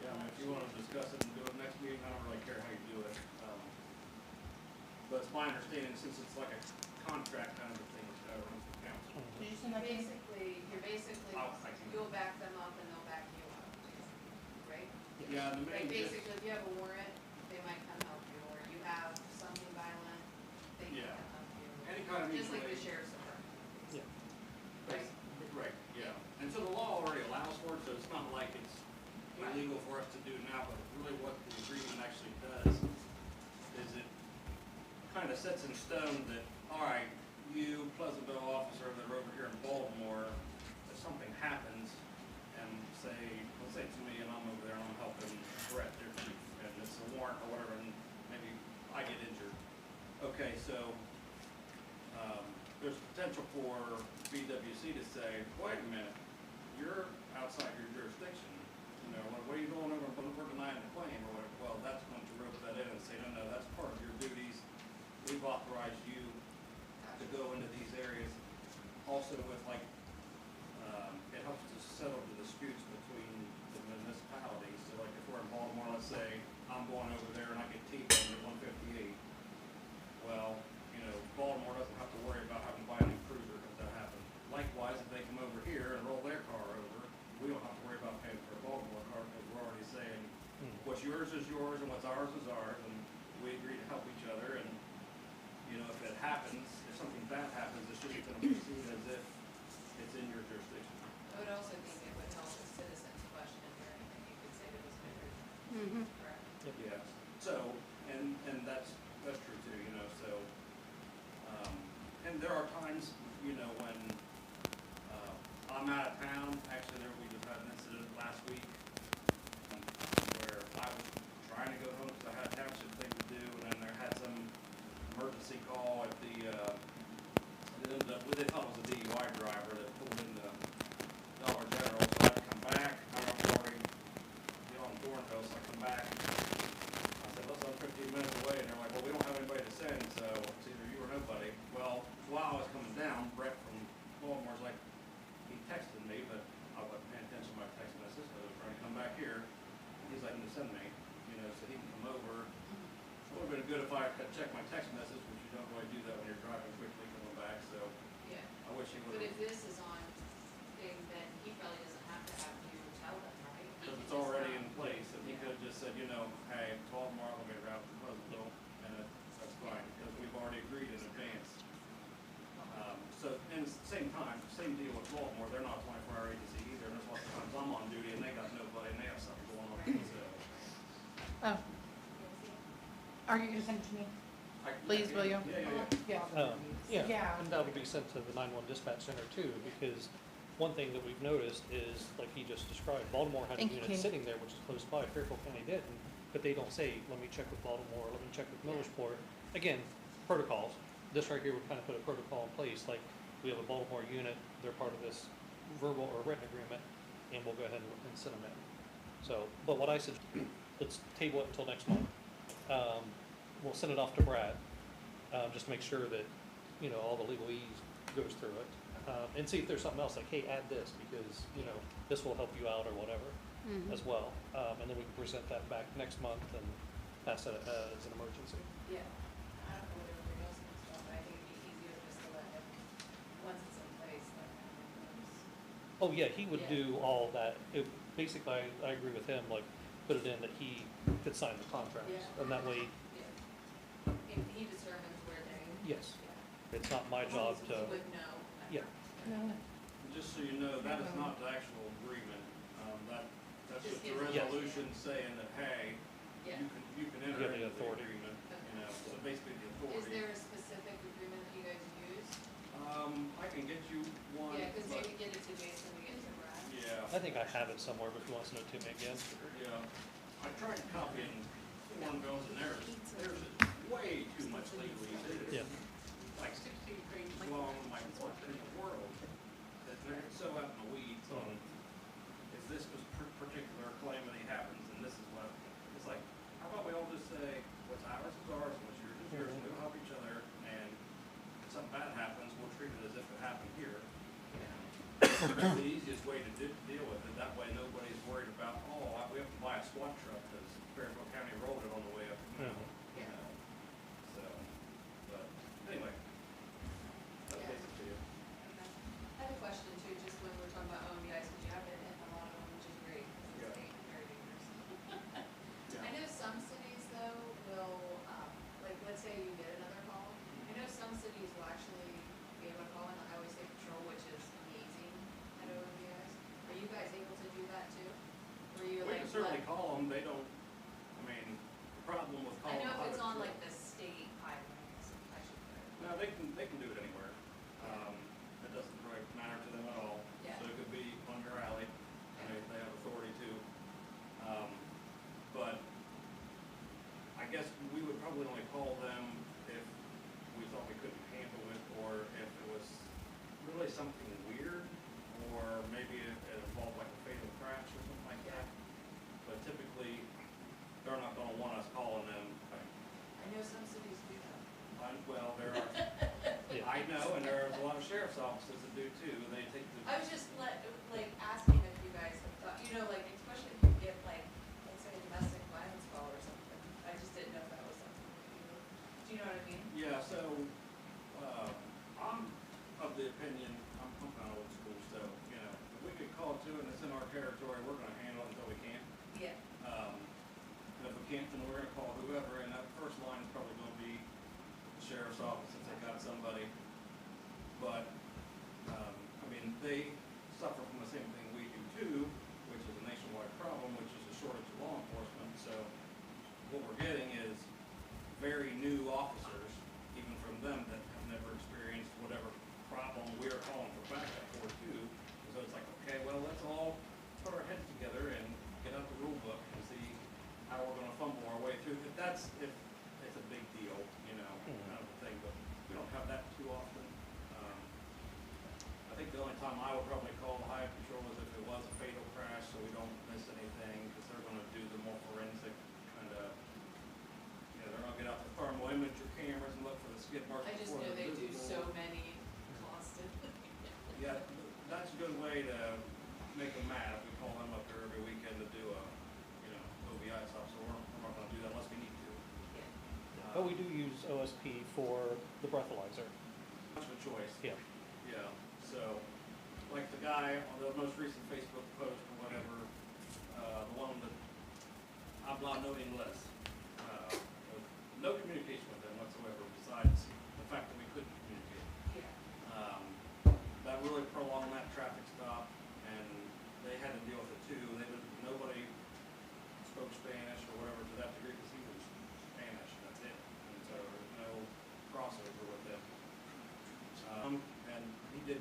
Yeah, I mean, if you wanna discuss it and do it next meeting, I don't really care how you do it. But it's my understanding, since it's like a contract kind of a thing, it's gotta run through council. Did you send that to me? I can- You'll back them up and they'll back you up, right? Yeah, the Like main, basically, if you have a warrant, they might come help you, or you have something violent, they can Yeah. come help you. any kind of Just like the mutual aid. sheriff's department. Yeah. Right. Right, yeah. And so the law already allows for it, so it's not like it's Right. illegal for us to do now, but really what the agreement actually does is it kind of sets in stone that, all right, you Pleasantville officer that are over here in Baltimore, if something happens and say, let's say it's me and I'm over there and I'm helping Brett, their chief, and it's a warrant or whatever, and maybe I get injured. Okay, so, there's potential for BWC to say, wait a minute, you're outside your jurisdiction. You know, what are you going over, we're denying the claim or whatever. Well, that's going to rope that in and say, no, that's part of your duties. We've authorized you to go into these areas. Also with like, it helps to settle the disputes between the municipalities. So like if we're in Baltimore, let's say, I'm going over there and I get T-boned at 158. Well, you know, Baltimore doesn't have to worry about having to buy a new cruiser if that happens. Likewise, if they come over here and roll their car over, we don't have to worry about paying for a Baltimore car because we're already saying what's yours is yours and what's ours is ours, and we agree to help each other. And you know, if it happens, if something bad happens, it's just going to be seen as if it's in your jurisdiction. I would also think it would help if citizens question or anything, you could say to this vendor. Mm-hmm. Correct. Yeah. So, and that's true too. You know, so and there are times, you know, when I'm out of town. Actually, we just had an incident last week where I was trying to go home because I had a township thing to do, and then there had some emergency call at the, it ended up, they thought it was a DUI driver that pulled into Dollar General, so I had to come back. I was already, on Thornhill, so I come back. I said, listen, I'm 15 minutes away, and they're like, well, we don't have anybody to send, so it's either you or nobody. Well, while I was coming down, Brett from Baltimore's like, he texted me, but I wasn't paying attention to my text message, so I was trying to come back here. He's like, to send me, you know, so he can come over. It would've been good if I had checked my text message, which you don't really do that when you're driving quickly coming back, so Yeah, I wish he but would've. if this is on thing, then he probably doesn't have to have you tell them, right? He Because can it's just already come. in place, and he Yeah. could've just said, you know, hey, 12 tomorrow, I'm gonna route to Pleasantville, and that's fine, because we've already agreed in advance. So, and it's the same time, same deal with Baltimore, they're not a 24-hour agency either, and there's lots of times I'm on duty and they got nobody and they have something going on, so. Oh, are you gonna send it to me? I- Please, will you? Yeah. Yeah. Yeah, Yeah. and that would be sent to the 911 dispatch center too, because one thing that we've noticed is, like he just described, Baltimore had a Thank you, unit Katie. sitting there, which is close by, Fairfield County didn't, but they don't say, let me check with Baltimore, let me check with Millersport. Again, protocols, this right here would kind of put a protocol in place, like, we have a Baltimore unit, they're part of this verbal or written agreement, and we'll go ahead and send them in. So, but what I said, let's table it until next month. We'll send it off to Brad, just to make sure that, you know, all the legal ease goes through it. And see if there's something else, like, hey, add this, because, you know, this will help you out or whatever as well. And then we can present that back next month and pass it as an emergency. Yeah, I don't know what everybody else thinks about, but I think it'd be easier just to let him, once it's in place, let him knows. Oh, yeah, he would Yeah. do all that. Basically, I agree with him, like, put it in that he could sign the contracts. Yeah. And that way, Yeah. And he determines where they, yes, yeah. it's not my job He to, would know. yeah. No. Just so you know, that is not the actual agreement, that's Just just a gives- Yes. resolution saying that, hey, Yeah. you can You enter have the into the authority. agreement, you know, so basically the Is authority. there a specific agreement that you guys use? I can get you one, Yeah, cause but, maybe get it to Jason, we get it to Brad. yeah. I think I have it somewhere, but if you want to send it to me again. Yeah, I tried copying form bills and there's way too much legalese. It Yeah. is like 16 pages long, I'm like, what in the world? That they're so out in the weeds on, if this particular calamity happens, and this is what, it's like, how about we all just say what's That's the easiest way to deal with it. That way nobody's worried about, oh, we have to buy a squat truck because Fairfield County rolled it on the way up. Yeah. You know, so, but anyway. That's Yeah. basically it. Okay. I have a question too, just when we're talking about OMBIs, because you have been hitting a lot of them, which is great, because it's very dangerous. I know some cities though will, like, let's say you get another call, I know some cities will actually be able to call in the Highway State Patrol, which is amazing at OMBIs. Are you guys able to do that too? Where you We like can certainly let- call them, they don't, I mean, the problem with I calling. know if it's on highway like the state highways, I should put it. No, they can do it anywhere. It doesn't really matter to them at all. Yeah. So it could be on your alley, and they have authority to. But I guess we would probably only call them if we thought we couldn't handle it, or if it was really something weird, or maybe it involved like a fatal crash or something like that. But typically, they're not gonna want us calling them. I know some cities do that. Well, there are, I know, and there are a lot of sheriff's offices that do too. They take the. I was just like asking if you guys have thought, you know, like especially if you get like, let's say a domestic violence call or something. I just didn't know if that was something that you, do you know what I mean? Yeah, so, I'm of the opinion, I'm kind of old school, so, you know, if we get called to and it's in our territory, we're gonna handle it until we can. Yeah. And if we can't, then we're gonna call whoever, and that first line is probably gonna be the sheriff's office if they got somebody. But, I mean, they suffer from the same thing we do too, which is a nationwide problem, which is a shortage of law enforcement, so what we're getting is very new officers, even from them that have never experienced whatever problem we're calling for backup for too. So it's like, okay, well, let's all put our heads together and get out the rule book and see how we're gonna fumble our way through. If it's a big deal, you know, kind of a thing, but we don't have that too often. I think the only time I would probably call the highway patrol is if it was a fatal crash, so we don't miss anything, because they're gonna do the more forensic kind of, you know, they're gonna get out the thermal imager cameras and look for the skid marks I just before know they're they do visible. so many constantly. Yeah, that's a good way to make them mad. We call them up there every weekend to do a, you know, OBI stuff, so we're not gonna do that unless we need to. But we do use OSP for the breathalyzer. Much of a choice. Yeah. Yeah, so, like the guy on the most recent Facebook post or whatever, the one that I'm not noting less, no communication with them whatsoever besides the fact that we couldn't communicate. Yeah. That really prolonged that traffic stop, and they had to deal with it too. Nobody spoke Spanish or whatever to that degree, because he was Spanish, that's it. And so there was no crossover with them. And he did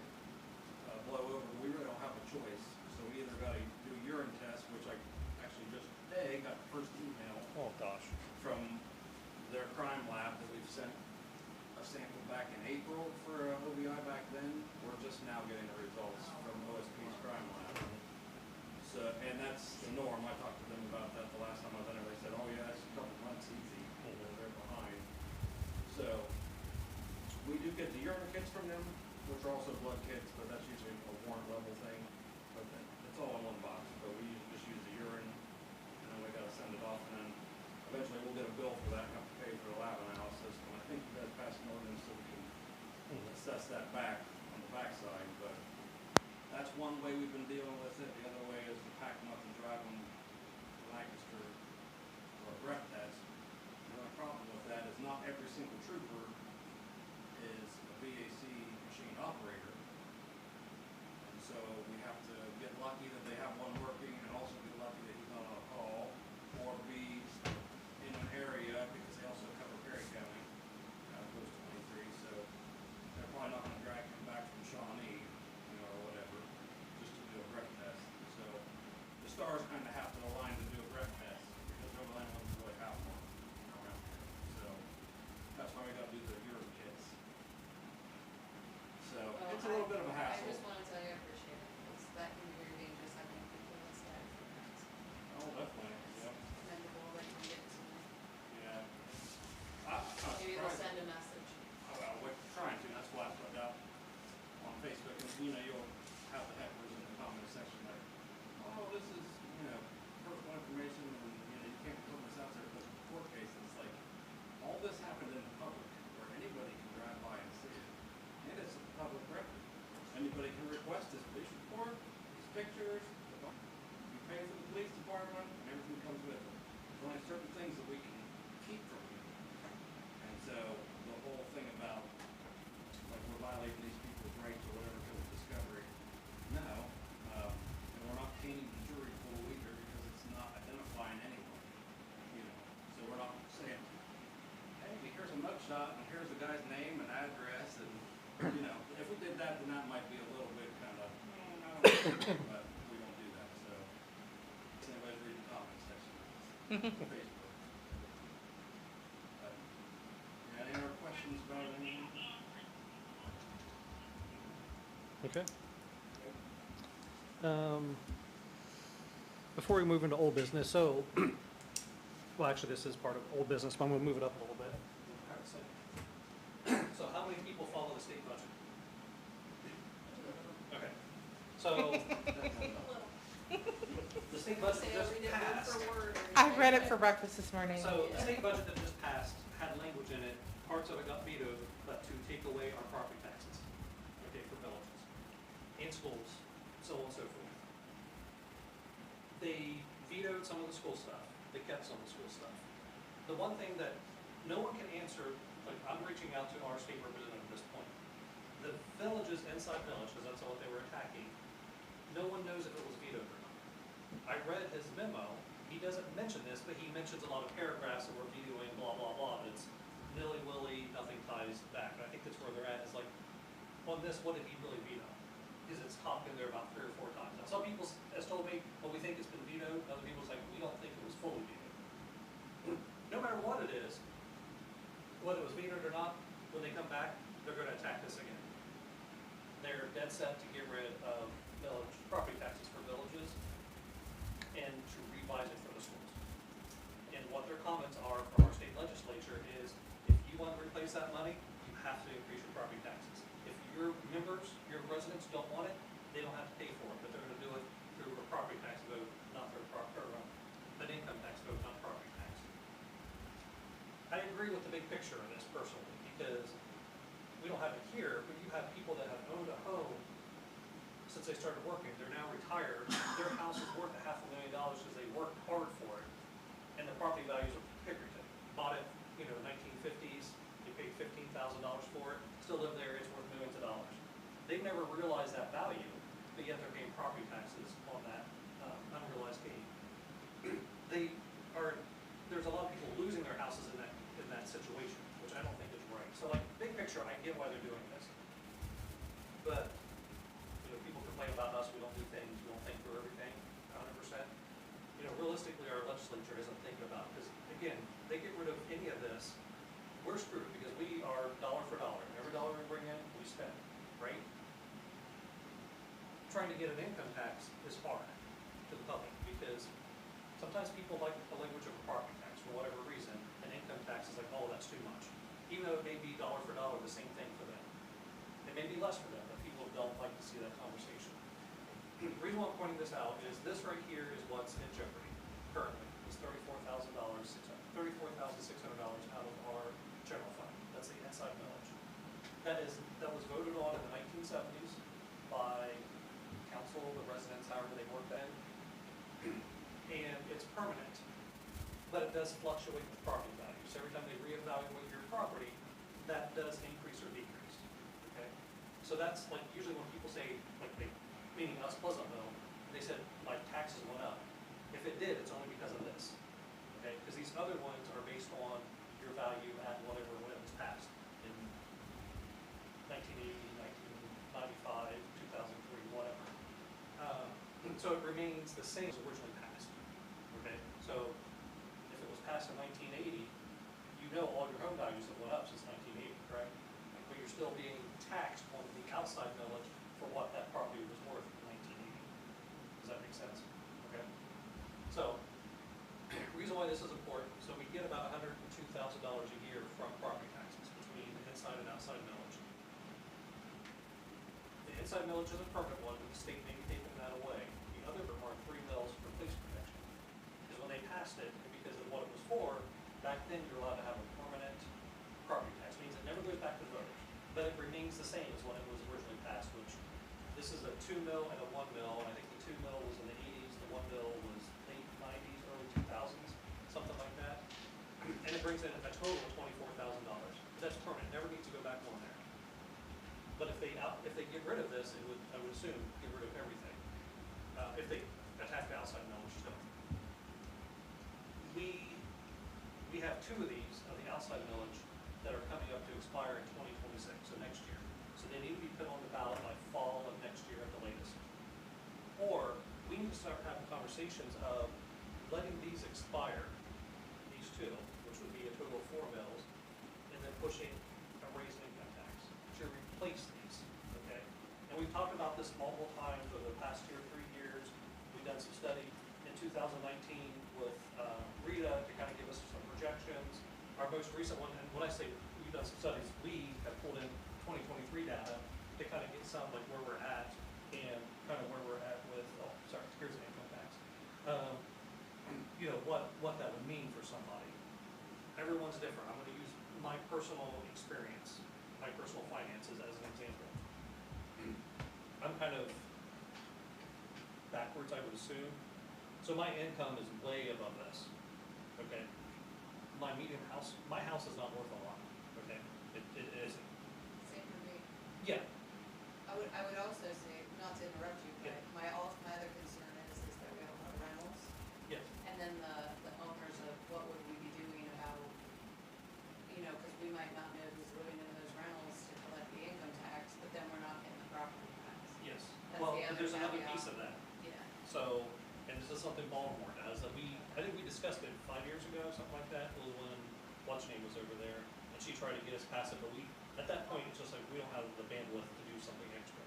blow over, but we really don't have a choice. So we either got to do a urine test, which I actually just today got the first email Oh, gosh. from their crime lab that we've sent a sample back in April for OBI back then. We're just now getting the results from OSP's crime lab. So, and that's the norm. I talked to them about that the last time I was in there. They said, oh yeah, it's a couple months easy, because they're behind. So, we do get the urine kits from them, which are also blood kits, but that's usually a warrant level thing. But it's all in one box. But we usually just use the urine, and then we gotta send it off, and then eventually we'll get a bill for that and have to pay for the lab analysis. And I think you guys passed an ordinance so we can assess that back on the backside, but that's one way we've been dealing with it. The other way is to pack them up and drive them to Lancaster for a breath test. The only problem with that is not every single trooper is a VAC machine operator. And so we have to get lucky that they have one working, and also get lucky that he's not on a call, or be in an area, because they also cover Perry County, close to 23, so they're probably not gonna drag him back from Shawnee, you know, or whatever, just to do a breath test. So the stars kind of have to align to do a breath test, because they're the only ones who really have one around here. So that's why we gotta do the urine kits. So it's a little bit of a I hassle. just want to tell you I appreciate it, because that can be very dangerous, having people inside for that. Oh, definitely, yeah, Commendable that you get to, yeah. I'm maybe it'll surprised. send a message. Well, we're trying to, that's why I put it out on Facebook, and you know, you'll have the heck but we don't do that, so. If anybody's reading the comment section on Facebook. But, yeah, any other questions about anything? Okay. Before we move into old business, so, well, actually, this is part of old business, but I'm gonna move it up a little bit. So how many people follow the state budget? Okay, so, the state budget Say just every day, word passed. for word. I read it for breakfast this morning. So the state budget that just passed had language in it, parts of it got vetoed, but to take away our property taxes, okay, for villages and schools, so on and so forth. They vetoed some of the school stuff, they kept some of the school stuff. The one thing that no one can answer, like, I'm reaching out to our state representative at this point. The villages inside village, because that's what they were attacking, no one knows if it was vetoed or not. I read his memo, he doesn't mention this, but he mentions a lot of paragraphs that we're vetoing, blah, blah, blah. It's nilly-willy, nothing ties back. And I think that's where they're at, is like, on this, what did he really veto? Because it's hopped in there about 3 or 4 times. Now, some people has told me, well, we think it's been vetoed. Other people's like, we don't think it was fully vetoed. No matter what it is, whether it was vetoed or not, when they come back, they're gonna attack this again. They're dead set to get rid of village, property taxes for villages and to revise it for the schools. And what their comments are from our state legislature is, if you want to replace that money, you have to increase your property taxes. If your members, your residents don't want it, they don't have to pay for it, but they're gonna do it through a property tax vote, not through an income tax vote, not property tax. I agree with the big picture of this personally, because we don't have it here, but you have people that have owned a home since they started working, they're now retired, their house is worth $500,000 because they worked hard for it, and the property values of Pickerington, bought it, 1950s, they paid $15,000 for it, still live there, it's worth millions of dollars. They've never realized that value, but yet they're paying property taxes on that unrealized gain. There's a lot of people losing their houses in that situation, which I don't think is right. So like, big picture, I get why they're doing this. But, people complain about us, we don't do things, we don't think through everything 100%. Realistically, our legislature isn't thinking about, because again, they get rid of any of this, we're screwed, because we are dollar for dollar. Every dollar we bring in, we spend, right? Trying to get an income tax is hard to the public, because sometimes people like the language of a property tax for whatever reason, and income tax is like, oh, that's too much. Even though it may be dollar for dollar, the same thing for them. It may be less for them, but people don't like to see that conversation. The reason why I'm pointing this out is this right here is what's in jeopardy currently. It's $34,600 out of our general fund. That's the inside millage. That was voted on in the 1970s by council, the residents, however they work then. And it's permanent, but it does fluctuate with property values. So every time they reevaluate your property, that does increase or decrease, okay? So that's like, usually when people say, like, meaning us, Pleasantville, they said, like, taxes went up. If it did, it's only because of this, okay? Because these other ones are based on your value at whatever, when it was passed in 1980, 1995, 2003, whatever. So it remains the same as originally passed, okay? So if it was passed in 1980, all your home values have went up since 1980, correct? But you're still being taxed on the outside millage for what that property was worth in 1980. Does that make sense? Okay. So the reason why this is important, so we get about $102,000 a year from property taxes between the inside and outside millage. The inside millage is a permanent one, but the state may be taking that away. The other are 3 mills for police protection. Because when they passed it, and because of what it was for, back then you're allowed to have a permanent property tax. Means it never goes back to the voters, but it remains the same as when it was originally passed, which this is a 2 mil and a 1 mil, and I think the 2 mil was in the 80s, the 1 mil was late 90s, early 2000s, something like that. And it brings in a total of $24,000. That's permanent, never needs to go back on there. But if they get rid of this, I would assume, get rid of everything. If they attack the outside millage still. We have 2 of these of the outside millage that are coming up to expire in 2026, so next year. So they need to be put on the ballot by fall of next year at the latest. to start having conversations of letting these expire, these two, which would be a total of 4 mills, and then pushing a raised income tax to replace these, okay? And we've talked about this multiple times over the past 2 or 3 years. We've done some study in 2019 with Rita to kind of give us some projections. Our most recent one, and when I say we've done some studies, we have pulled in 2023 data to kind of get some like where we're at and kind of where we're at with, oh, sorry, here's the income tax. You know, what that would mean for somebody. Everyone's different. I'm gonna use my personal experience, my personal finances as an example. I'm kind of backwards, I would assume. So my income is way above this, okay? My medium house, my house is not worth a lot, okay? It isn't. Same for me. Yeah, I would also say, not to interrupt you, but Yeah. my other concern is that we have a lot of rentals. yes, And then the owners of what would we be doing about, you know, because we might not know who's living in those rentals to collect the income tax, but then we're not getting the property tax. yes. That's Well, the other there's another caveat. piece of that. Yeah. So, and this is something Baltimore does, that I think we discussed it 5 years ago, something like that, was when what's her name was over there, and she tried to get us past it, but at that point, it's just like, we don't have the bandwidth to do something extra.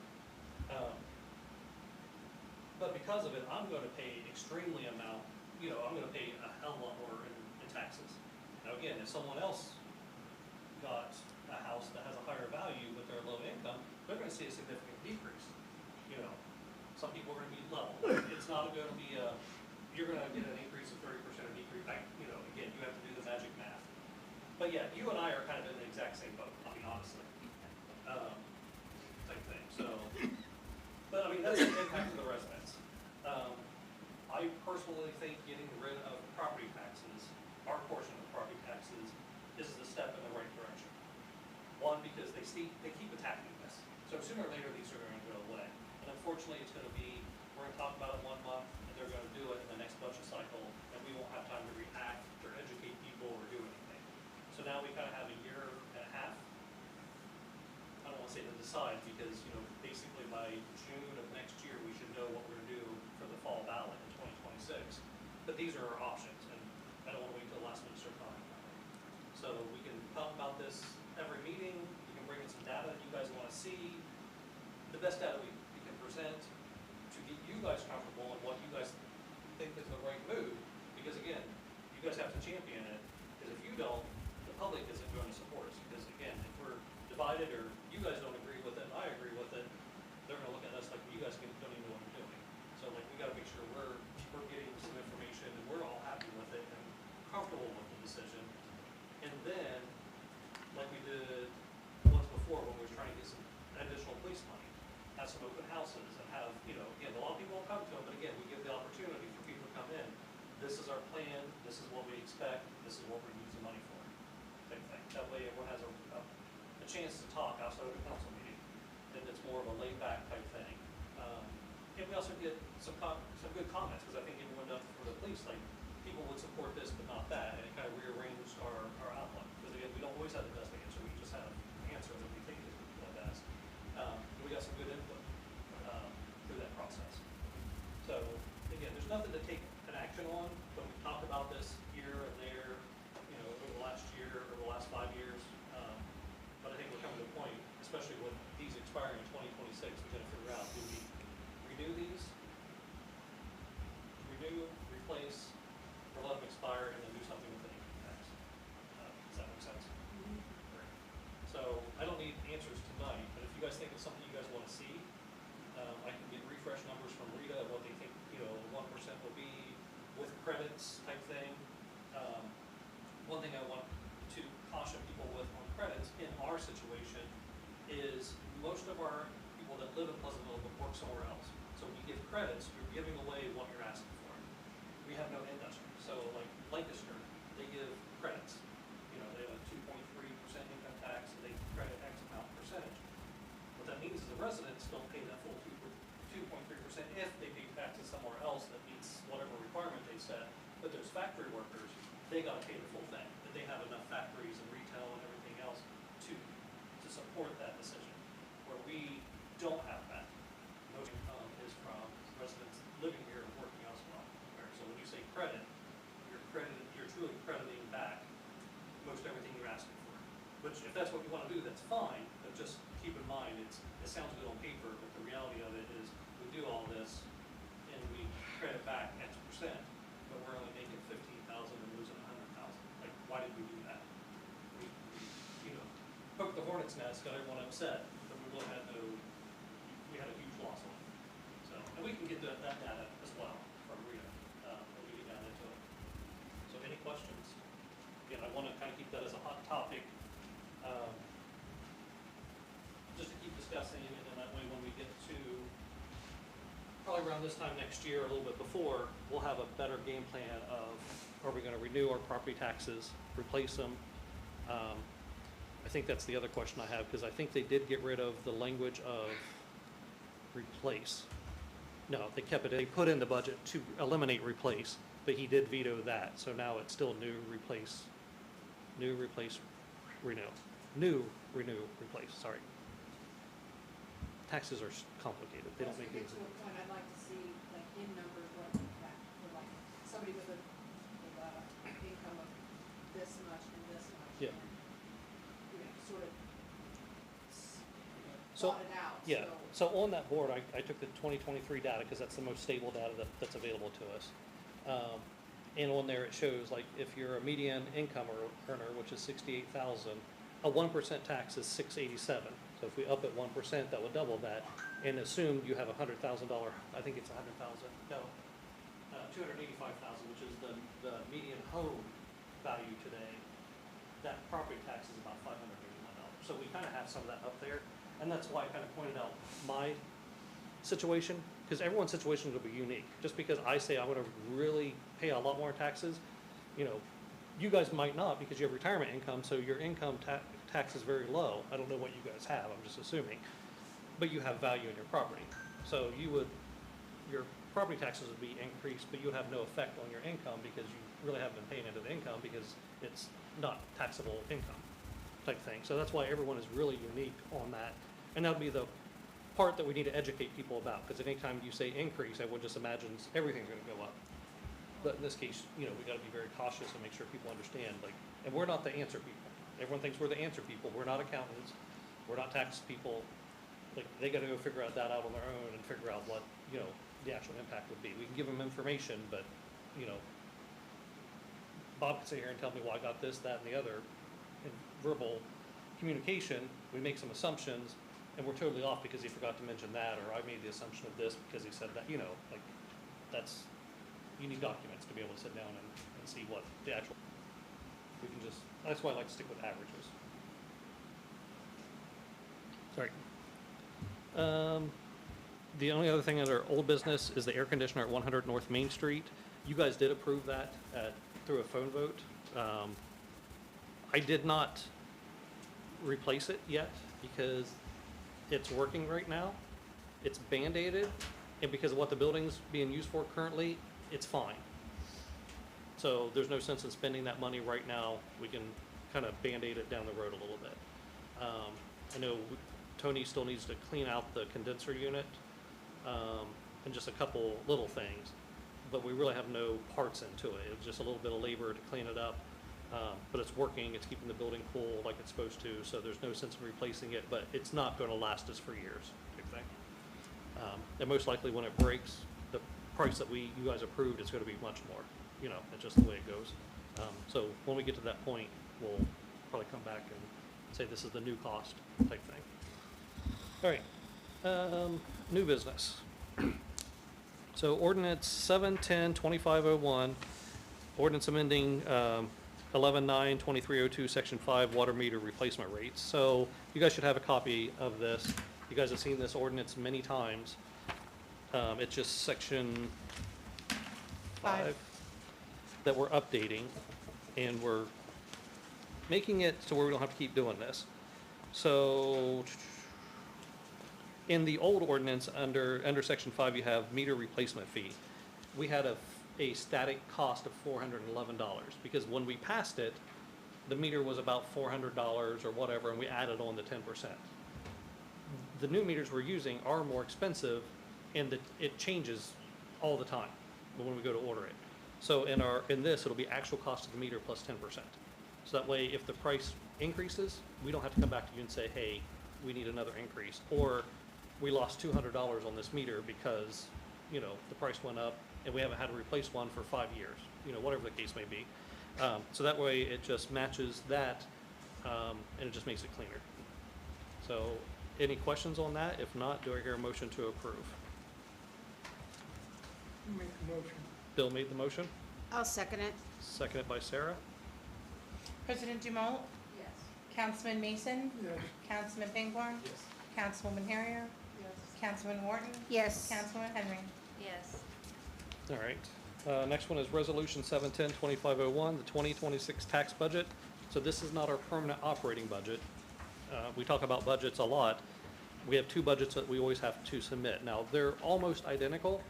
But because of it, I'm gonna pay extremely amount, you know, I'm gonna pay a hell of a lot more in taxes. Now, again, if someone else got a house that has a higher value but they're low income, they're gonna see a significant decrease, you know. Some people are gonna be level. It's not gonna be you're gonna get an increase of 30% or decrease. You know, again, you have to do the magic math. But yeah, you and I are kind of in the exact same boat, I mean, honestly. Type thing, so. But I mean, that's the impact of the residents. I personally think getting rid of property taxes, our portion of the property taxes, is a step in the right direction. One, because they keep attacking this. So sooner or later, these are gonna go away. And unfortunately, it's gonna be, we're gonna talk about it 1 month, and they're gonna do it in the next budget cycle, and we won't have time to react or educate people or do anything. So now we kind of have a year and a half. I don't wanna say to decide, because, you know, basically by June of next year, we should know what we're gonna do for the fall ballot in 2026. But these are our options, and I don't wanna wait till the last minute to start talking about it. So we can talk about this every meeting, we can bring in some data that you guys wanna see, the best data we can present to get you guys comfortable in what you guys think is the right move, because again, you guys have to champion it, because if you don't, the public isn't going to support us, because again, if we're divided or you guys don't agree with it and I agree with it, they're gonna look at us like you guys don't even know what you're doing. So like, we gotta make sure we're getting some information and we're all happy with it and comfortable with the decision. And then, like we did once before when we were trying to get some additional police money, have some open houses and have, you know, again, a lot of people will come to them, but again, we give the opportunity for people to come in. This is our plan, this is what we expect, this is what we're using money for, type thing. That way everyone has a chance to talk outside of the council meeting, and it's more of a laid back type thing. And we also get some good comments, because I think everyone knows for the police, like, people would support this but not that, and it kind of rearranged our outlook. Because again, we don't always have the best answer, we just have an answer that we think is the best. And we got some good input through that process. So again, there's nothing to take an action on, but we've talked about this here and there, you know, over the last year or the last 5 years. But I think we're coming to a point, especially with these expiring in 2026, we got to figure out, do we renew these? Renew, replace, or let them expire and then do something with the income tax? Does that make sense? Great. So I don't need answers tonight, but if you guys think it's something you guys want to see, I can get refresh numbers from Rita, what they think, you know, 1% will be with credits type thing. One thing I want to caution people with on credits in our situation is most of our people that live in Pleasantville but work somewhere else. So when you give credits, you're giving away what you're asking for. We have no industry. So like Lancaster, they give credits. You know, they have a 2.3% income tax, and they credit X amount percentage. What that means is the residents don't pay that full 2.3% if they pay taxes somewhere else that meets whatever requirement they set. But there's factory workers, they gotta pay the full thing. That they have enough factories and retail and everything else to support that decision. Where we don't have that. Most income is from residents living here and working poked the hornet's nest, got everyone upset, but we really had we had a huge loss on it. So, and we can get that data as well from Rita, when we get down into it. So any questions? Again, I want to kind of keep that as a hot topic, just to keep discussing, and then that way when we get to probably around this time next year, a little bit before, we'll have a better game plan of, are we gonna renew our property taxes, replace them? I think that's the other question I have, because I think they did get rid of the language of replace. No, they kept it, they put in the budget to eliminate replace, but he did veto that, so now it's still new, replace, renew. New, renew, replace, sorry. Taxes are complicated, they don't Once we make get it. to a point, I'd like to see, like, in numbers, what that, for like, somebody with a income of this much and this much. Yeah. And, you know, sort of So- plot it out, Yeah, so. so on that board, I took the 2023 data, because that's the most stable data that's available to us. And on there, it shows, like, if you're a median income earner, which is 68,000, a 1% tax is 687. So if we up it 1%, that would double that, and assume you have a $100,000, I think it's 100,000, no, 285,000, which is the median home value today. That property tax is about $581. So we kind of have some of that up there, and that's why I kind of pointed out my situation, because everyone's situation will be unique. Just because I say I'm going to really pay a lot more taxes, you know, you guys might not, because you have retirement income, so your income tax is very low. I don't know what you guys have, I'm just assuming, but you have value in your property. So your property taxes would be increased, but you would have no effect on your income, because you really haven't been paying into the income, because it's not taxable income type thing. So that's why everyone is really unique on that, and that would be the part that we need to educate people about, because anytime you say increase, everyone just imagines everything's going to go up. But in this case, you know, we got to be very cautious and make sure people understand, like, and we're not the answer people. Everyone thinks we're the answer people. We're not accountants. We're not tax people. Like, they got to go figure out that out on their own and figure out what, you know, the actual impact would be. We can give them information, but, you know, Bob can sit here and tell me, well, I got this, that, and the other. In verbal communication, we make some assumptions, and we're totally off because he forgot to mention that, or I made the assumption of this because he said that, you know, like, that's, you need documents to be able to sit down and see what the actual, we can just, that's why I like to stick with averages. Sorry. The only other thing under old business is the air conditioner at 100 North Main Street. You guys did approve that through a phone vote. I did not replace it yet because it's working right now. It's Band-Aided, and because of what the building's being used for currently, it's fine. So there's no sense in spending that money right now. We can kind of Band-Aid it down the road a little bit. I know Tony still needs to clean out the condenser unit, and just a couple little things, but we really have no parts into it. It was just a little bit of labor to clean it up, but it's working. It's keeping the building cool like it's supposed to, so there's no sense in replacing it, but it's not going to last us for years, type thing. And most likely when it breaks, the price that you guys approved is going to be much more. You know, it's just the way it goes. So when we get to that point, we'll probably come back and say this is the new cost type thing. All right, new business. So ordinance 710-2501, ordinance amending 11-9-2302, section 5, water meter replacement rates. So you guys should have a copy of this. You guys have seen this ordinance many times. It's just section 5 that we're updating, and we're making it so where we don't have to keep doing this. So in the old ordinance, under section 5, you have meter replacement fee. We had a static cost of $411, because when we passed it, the meter was about $400 or whatever, and we added on the 10%. The new meters we're using are more expensive, and it changes all the time when we go to order it. So in this, it'll be actual cost of the meter plus 10%. So that way, if the price increases, we don't have to come back to you and say, hey, we need another increase. Or we lost $200 on this meter because, you know, the price went up and we haven't had to replace one for 5 years, you know, whatever the case may be. So that way, it just matches that and it just makes it cleaner. So, any questions on that? If not, do I hear a motion to approve? Make a motion. Bill made the motion, I'll second it. seconded by Sarah. President Dumont, Yes. Councilman Mason, Yes. Councilman Pingborn, Yes. Councilwoman Harrier, Councilman Wharton, Yes. Councilwoman Henry. Yes. All right. Next one is Resolution 710-2501, the 2026 tax budget. So this is not our permanent operating budget. We talk about budgets a lot. We have two budgets that we always have to submit. Now, they're almost identical,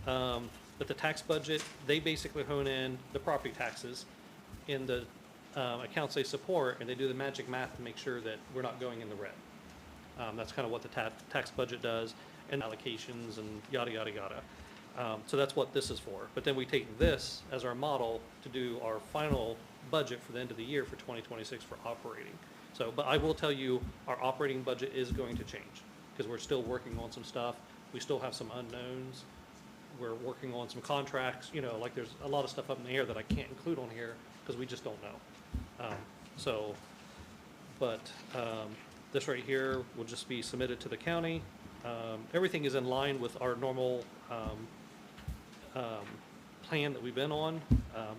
but the tax budget, they basically hone in the property taxes in the accounts they support, and they do the magic math to make sure that we're not going in the red. That's kind of what the tax budget does, and allocations and yada, yada, yada. So that's what this is for. But then we take this as our model to do our final budget for the end of the year for 2026 for operating. So, but I will tell you, our operating budget is going to change, because we're still working on some stuff. We still have some unknowns. We're working on some contracts, you know, like there's a lot of stuff up in the air that I can't include on here, because we just don't know. This right here will just be submitted to the county. Everything is in line with our normal plan that we've been on.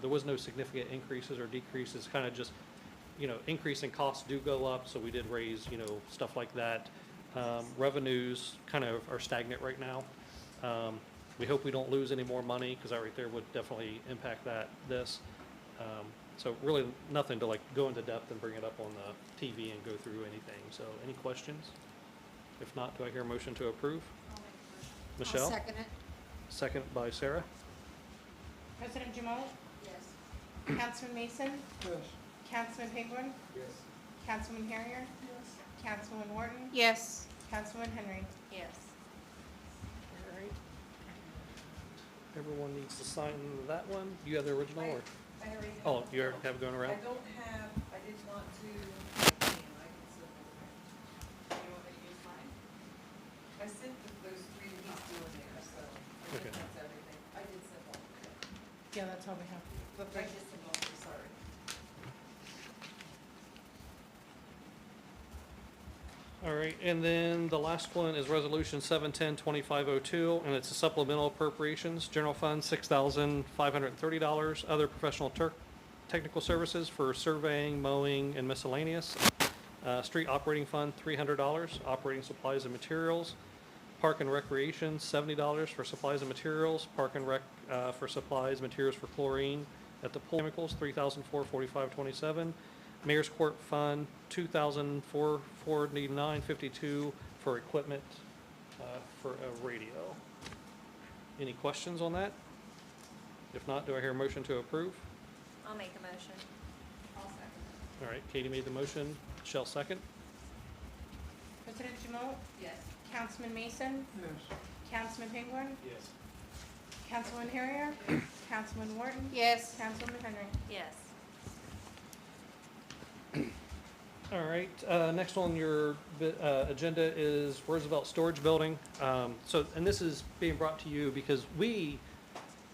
There was no significant increases or decreases, kind of just, you know, increase in costs do go up, so we did raise, you know, stuff like that. Revenues kind of are stagnant right now. We hope we don't lose any more money, because that right there would definitely impact this. So really nothing to like go into depth and bring it up on the TV and go through anything. So any questions? If not, do I hear a motion to approve? I'll make a motion. I'll Michelle? second it. Second by Sarah. President Dumont, Yes. Councilman Mason, Yes. Councilman Pingborn, Yes. Councilwoman Harrier, Councilwoman Wharton, Yes. Councilwoman Henry. Yes. All right. Everyone needs to sign that one. You have the original or? I already have. Oh, you already have it going I around? don't have, I did not do, I can send it. You want me to use mine? I sent those three that he's doing there, so I Okay. think that's everything. I did send all of them. Yeah, that's all we have. I did send all of them, sorry. All right, and then the last one is Resolution 710-2502, and it's a supplemental appropriations, general fund, $6,530, other professional technical services for surveying, mowing, and miscellaneous. Street operating fund, $300, operating supplies and materials. Park and recreation, $70 for supplies and materials. Park and rec, for supplies, materials for chlorine. At the pool chemicals, $3,445.27. Mayor's Court Fund, $2,449.52 for equipment, for a radio. Any questions on that? If not, do I hear a motion to approve? I'll make a motion. I'll second All right, Katie made the motion, Shell second. President Dumont, it. Yes. Councilman Mason, Yes. Councilman Pingborn, Yes. Councilwoman Harrier, Councilwoman Wharton, Yes. Councilwoman Henry. Yes. All right, next on your agenda is Roosevelt Storage Building. And this is being brought to you because we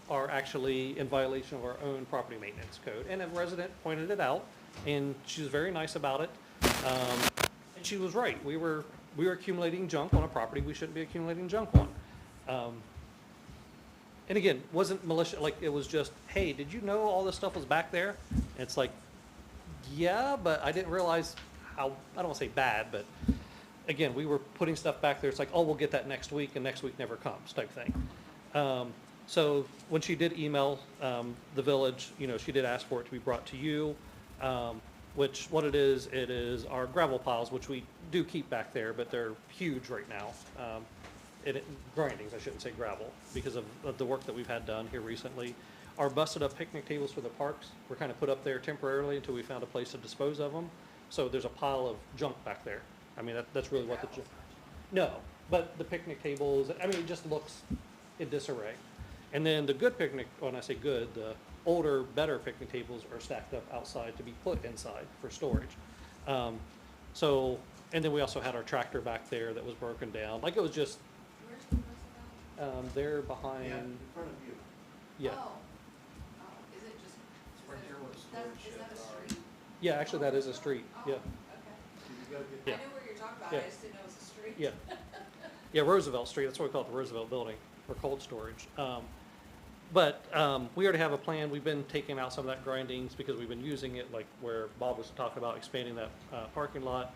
are actually in violation of our own property maintenance code. And a resident pointed it out, and she was very nice about it. And she was right. We were accumulating junk on a property we shouldn't be accumulating junk on. And again, wasn't malicious, like it was just, hey, did you know all this stuff was back there? And it's like, yeah, but I didn't realize how, I don't want to say bad, but again, we were putting stuff back there. It's like, oh, we'll get that next week, and next week never comes type thing. So when she did email the village, you know, she did ask for it to be brought to you, which what it is our gravel piles, which we do keep back there, but they're huge right now. Grindings, I shouldn't say gravel, because of the work that we've had done here recently. Our busted up picnic tables for the parks were kind of put up there temporarily until we found a place to dispose of them. So there's a pile of junk back there. I mean, that's really what the junk. No, but the picnic tables, I mean, it just looks in disarray. And then the good picnic, when I say good, the older, better picnic tables are stacked up outside to be put inside for storage. And then we also had our tractor back there that was broken down. Like, it was just, Where's the rest of they're Yeah, behind, in front of you. that? yeah. Oh, is it just, Right here where the is storage that a sheds are. street? Yeah, actually, that is a street, yeah, Okay. You gotta get, Yeah. I know where you're talking about, Yeah. I just didn't know it was a street. yeah. Yeah, Roosevelt Street, that's what we call it, the Roosevelt Building, for cold storage. But we already have a plan, we've been taking out some of that grindings because we've been using it, like where Bob was talking about expanding that parking lot.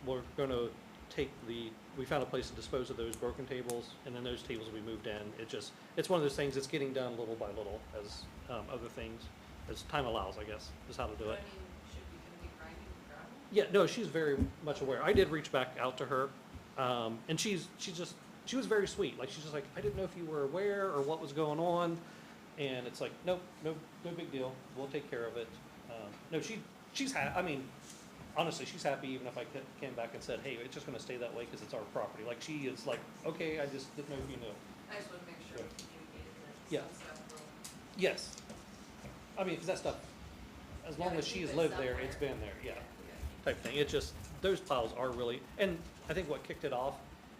We're gonna we found a place to dispose of those broken tables, and then those tables will be moved in. It's one of those things, it's getting done little by little as other things, as time allows, I guess, is how to do But I it. mean, should we gonna be grinding gravel? Yeah, no, she's very much aware. I did reach back out to her, and she was very sweet. Like, she's just like, I didn't know if you were aware or what was going on, and it's like, nope, no big deal. We'll take care of it. No, she's I mean, honestly, she's happy even if I came back and said, hey, it's just gonna stay that way because it's our property. Like, she is like, okay, I just didn't know if you knew. I just wanna make sure we communicated that Yeah. some stuff will. Yes. I mean, because that stuff, as long Gotta as she keep has it lived there, somewhere. it's been there, yeah. Yeah. Type thing. It just, those piles are really, and I think what kicked it off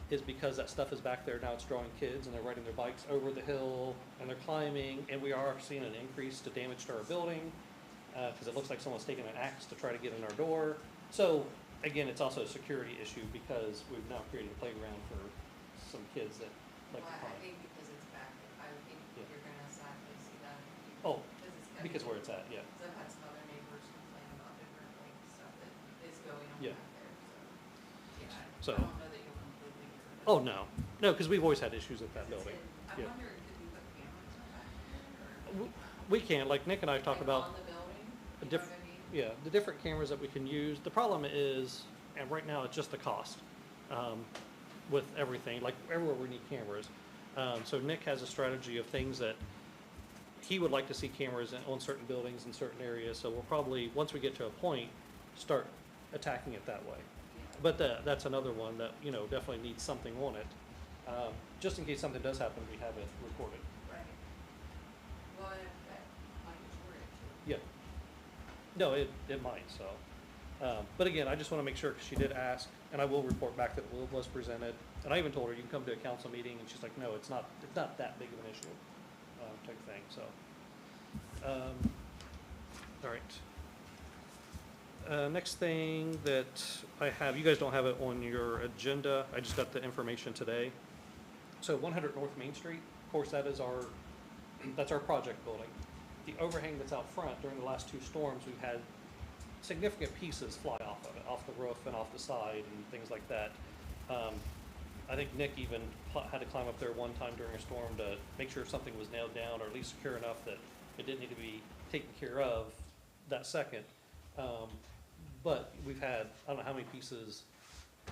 is because that stuff is back there, now it's drawing kids and they're riding their bikes over the hill and they're climbing, and we are seeing an increase to damage to our building, because it looks like someone's taking an axe to try to get in our door. So, again, it's also a security issue because we've now created a playground for some kids that like Well, to I climb. think because it's back, I would think Yeah. you're gonna exactly see that. Oh, Because it's. because where it's at, yeah. Because I've had some other neighbors complain about different like stuff that is going on Yeah. back there, so. Yeah, So- I don't know that you'll completely get rid of it. Oh, no, because we've always had issues with that Because building. I'm Yeah. wondering, could we put cameras on back there or? We can, like Nick and I talked like, about. on the building, a you know diff- what I mean? Yeah, the different cameras that we can use. The problem is, and right now it's just the cost with everything, like everywhere we need cameras. So Nick has a strategy of things that he would like to see cameras on certain buildings in certain areas. So we'll probably, once we get to a point, start attacking it that way. But that's another one that, definitely needs something on it. Just in case something does happen, we have it recorded. Right. Well, and that might destroy it too. Yeah. No, it might, so. But again, I just want to make sure, because she did ask, and I will report back that it was presented. And I even told her, you can come to a council meeting, and she's like, no, it's not that big of an issue, type thing, so. All right. Next thing that I have, you guys don't have it on your agenda, I just got the information today. So 100 North Main Street, of course, that's our project building. The overhang that's out front, during the last two storms, we've had significant pieces fly off of it, off the roof and off the side and things like that. I think Nick even had to climb up there one time during a storm to make sure something was nailed down, or at least secure enough that it didn't need to be taken care of that second. But we've had, I don't know how many pieces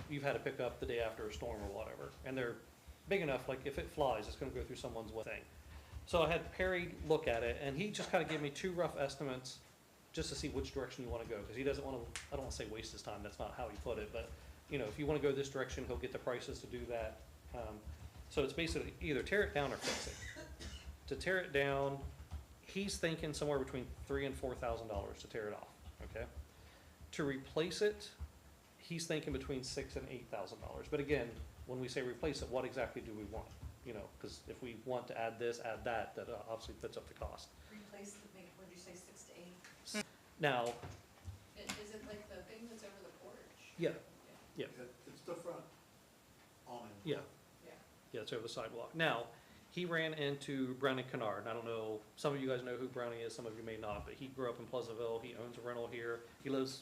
you've had to pick up the day after a storm or whatever. And they're big enough, like if it flies, it's gonna go through someone's thing. So I had Perry look at it, and he just kind of gave me two rough estimates just to see which direction you want to go, because he doesn't want to, I don't want to say waste his time, that's not how he put it, but, if you want to go this direction, he'll get the prices to do that. So it's basically either tear it down or fix it. To tear it down, he's thinking somewhere between $3,000 and $4,000 to tear it off, okay? To replace it, he's thinking between $6,000 and $8,000. But again, when we say replace it, what exactly do we want? Because if we want to add this, add that, that obviously puts up the cost. Replace the big, what'd you say, 6 to 8? Now, Is it like the thing that's over the porch? yeah, yeah, it's the front awning. yeah. Yeah. Yeah, it's over the sidewalk. Now, he ran into Brownie Kennard. And I don't know, some of you guys know who Brownie is, some of you may not, but he grew up in Pleasantville. He owns a rental here. He lives,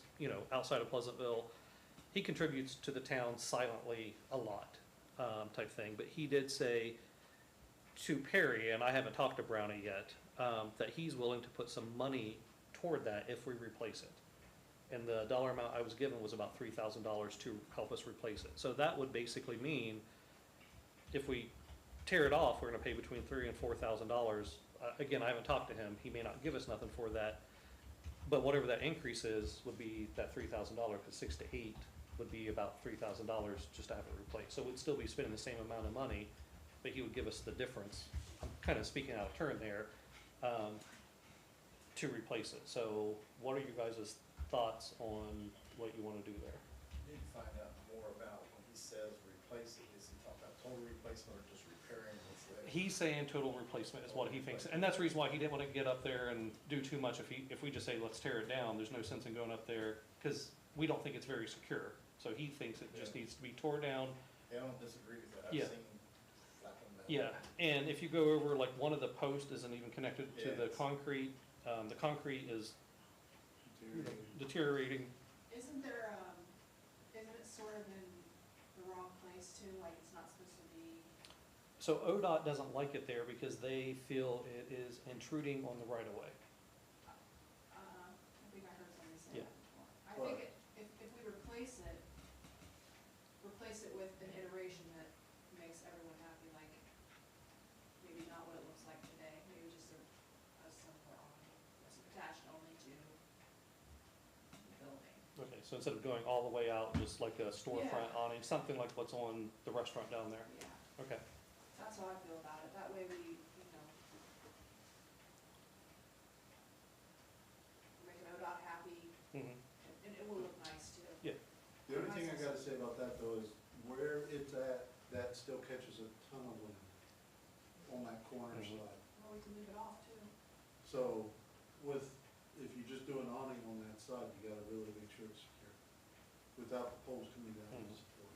outside of Pleasantville. He contributes to the town silently a lot, type thing. But he did say to Perry, and I haven't talked to Brownie yet, that he's willing to put some money toward that if we replace it. And the dollar amount I was given was about $3,000 to help us replace it. So that would basically mean if we tear it off, we're gonna pay between $3,000 and $4,000. Again, I haven't talked to him, he may not give us nothing for that, but whatever that increase is, would be that $3,000, because 6 to 8 would be about $3,000 just to have it replaced. So we'd still be spending the same amount of money, but he would give us the difference. I'm kind of speaking out of turn there, to replace it. So what are you guys' thoughts on what you wanna do there? Need to find out more about when he says replace it, is he talking about total replacement or just repairing what's He's saying total replacement is what he thinks, and that's the reason why he didn't wanna get up there and do too much. If we just say, let's tear it down, there's no sense in going up there, cause we don't think it's very secure. So he thinks it just needs to be tore down. Yeah, I don't disagree with that. Yeah. I've seen flat on that. Yeah, and if you go over, like, one of the posts isn't even connected to Yeah, the it's- concrete, the concrete is Deteriorating. deteriorating. Isn't there, isn't it sort of in the wrong place too, like it's not supposed to be? So ODOT doesn't like it there because they feel it is intruding on the right of way. I think I heard somebody say Yeah. that before. I think if we replace it with an iteration that makes everyone happy, like maybe not what it looks like today, maybe just a simpler awning that's attached only to the building. Okay, so instead of going all the way out, just like a storefront Yeah. awning, something like what's on the restaurant down there. Yeah, Okay, that's how I feel about it. That way we, make an ODOT happy, mhm, and it will look nice too. yeah, The only thing I gotta say about that though is where it's at, that still catches a ton of wind on that corner Mhm. side. Well, we can leave it off too. So if you just do an awning on that side, you gotta really make sure it's secure, without the poles coming down and Mhm. support.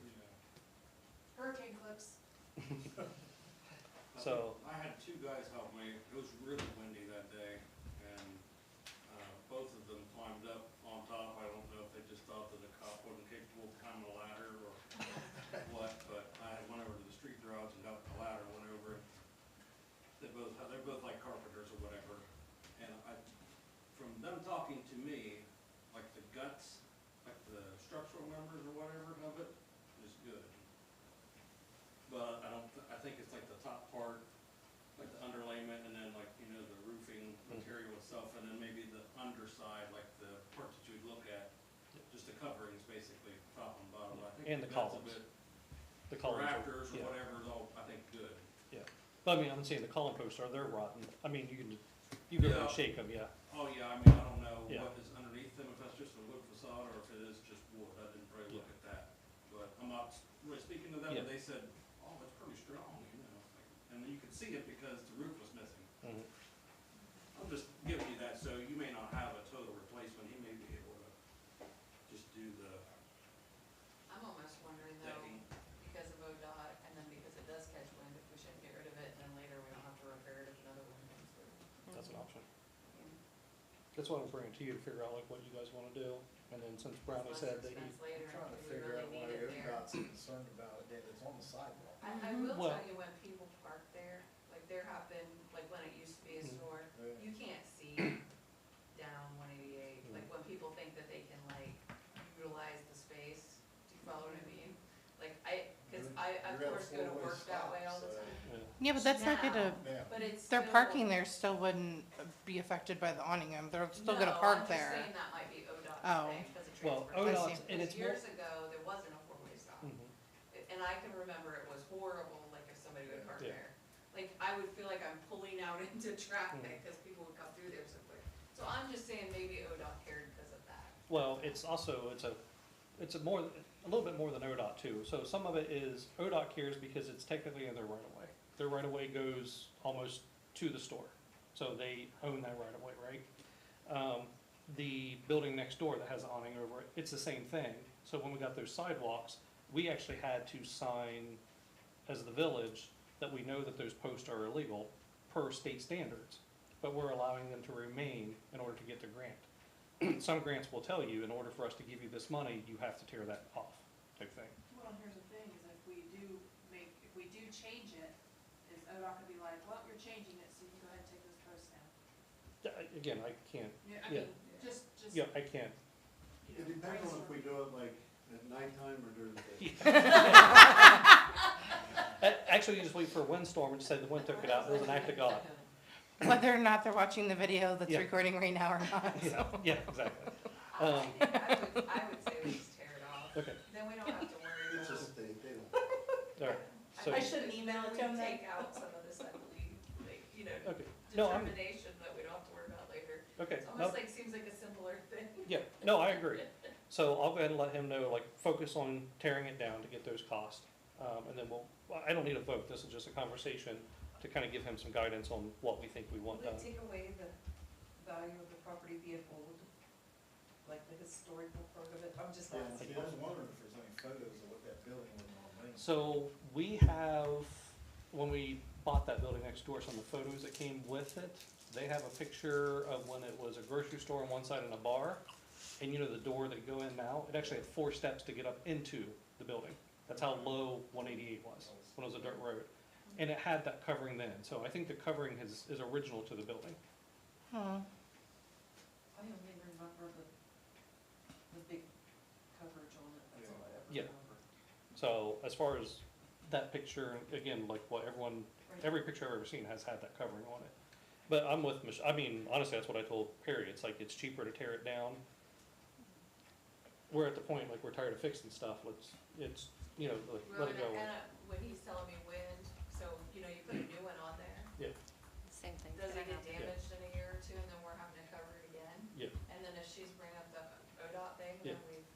Hurricane clips. So- I had two guys help me. It was really windy that day, and both of them climbed up on top. I don't know if they just thought that a cop wasn't capable of climbing a ladder or what, but I went over to the street garage and got the ladder, went over it. They're both like carpenters or whatever, and from them talking to me, like the guts, like the structural members or whatever of it is good. But I think it's like the top part, like the underlayment, and then like, the roofing material itself, and then maybe the underside, like the part that you would look at, just the coverings basically, top and bottom. I think And the that's a columns. bit, the columns are, rafters or yeah, whatever is all, I think, good. yeah. But I mean, I'm saying the column posts they're rotten. I mean, you go Yeah. and shake them, yeah. Oh, yeah, I mean, I don't know Yeah. what is underneath them, if that's just a wood facade or if it is just wood. I didn't really look at that. But I'm not really speaking to them, Yeah. but they said, oh, it's pretty strong, and you could see it because the roof was missing. Mhm. I'm just giving you that, so you may not have a total replacement, he may be able to just do the I'm almost wondering though, decking. because of ODOT, and then because it does catch wind, if we shouldn't get rid of it, and then later we don't have to repair it if another one comes through. That's an option. I mean, That's why I'm bringing it to you to figure out like what you guys wanna do. And then since Brownie it's said less that he, expense later, I'm trying to if we figure really out why need it there. ODOT's concerned about it, that it's on the sidewalk. I will Well- tell you, when people park there, like there have been, like when it used to be a Mhm. store, Yeah. you can't see down 188. Mhm. Like when people think that they can like utilize the space, do you follow what I mean? Like cause You're- I of you're at a course go to four-way work that way stop, all the so- time. yeah. Yeah, but that's not Now, gonna, Yeah. But it's their still- parking there still wouldn't be affected by the awning. They're still gonna No, park I'm just there. saying that might be ODOT's Oh. thing, because of Well, transportation. ODOT's, and Because it's more, years ago, there wasn't a four-way stop. Mhm. And I can remember it was horrible, like if somebody would park Yeah. there. Like, I would feel like I'm pulling out into traffic, Mhm. because people would come through there so quick. So I'm just saying maybe ODOT cared because of that. well, it's also, it's a little bit more than ODOT too. So some of it is ODOT cares because it's technically in their right of way. Their right of way goes almost to the store. So they own that right of way, right? The building next door that has an awning over it, it's the same thing. So when we got those sidewalks, we actually had to sign as the village that we know that those posts are illegal per state standards, but we're allowing them to remain in order to get the grant. Some grants will tell you, in order for us to give you this money, you have to tear that off, type thing. Well, here's the thing, is if we do change it, is ODOT gonna be like, well, you're changing it, so you can go ahead and take those posts down? Again, I can't, Yeah, I Yeah. mean, just, yeah, I can't. you It know, depends on if we brainstorm. do it like at nighttime or during the day. Actually, you just wait for a windstorm and just say the wind took it out, it was an act of God. Whether or not they're watching the video that's Yeah. recording right now or not. Yeah, yeah, exactly. I would say we just tear it off. Okay, Then we don't have to worry It's about. just, they don't. all right. So, I shouldn't email it to them We then? take out some of this, I believe, like, okay, no, I'm, determination that we don't have to worry about later. okay. It's almost like, seems like a simpler thing. Yeah, no, I agree. So I'll go ahead and let him know, like, focus on tearing it down to get those costs. And then I don't need a vote, this is just a conversation. to kind of give him some guidance on what we think we want Will done. it take away the value of the property being old, like the historical part of it? I'm just Yeah, asking. see, I was wondering if there's any photos of what that building was on. So we have, when we bought that building next door, some of the photos that came with it, they have a picture of when it was a grocery store on one side and a bar. And you know the door that you go in now, it actually had 4 steps to get up into the building. That's how low 188 was, when it was a dirt road. And it had that covering then, so I think the covering is original to the building. Huh. I only remember the big coverage on it, that's all I ever Yeah. remember. So as far as that picture, again, like what everyone, every picture I've ever seen has had that covering on it. But I'm with I mean, honestly, that's what I told Perry, it's like, it's cheaper to tear it down. We're at the point, like, we're tired of fixing stuff, it's, you know, let it go. And when he's telling me wind, so, you know, you put a new one on there, Yeah, Same thing. does it get damaged in a year or two, and then we're having to cover it again? yeah, And then if she's bringing up the ODOT thing, Yeah. then we've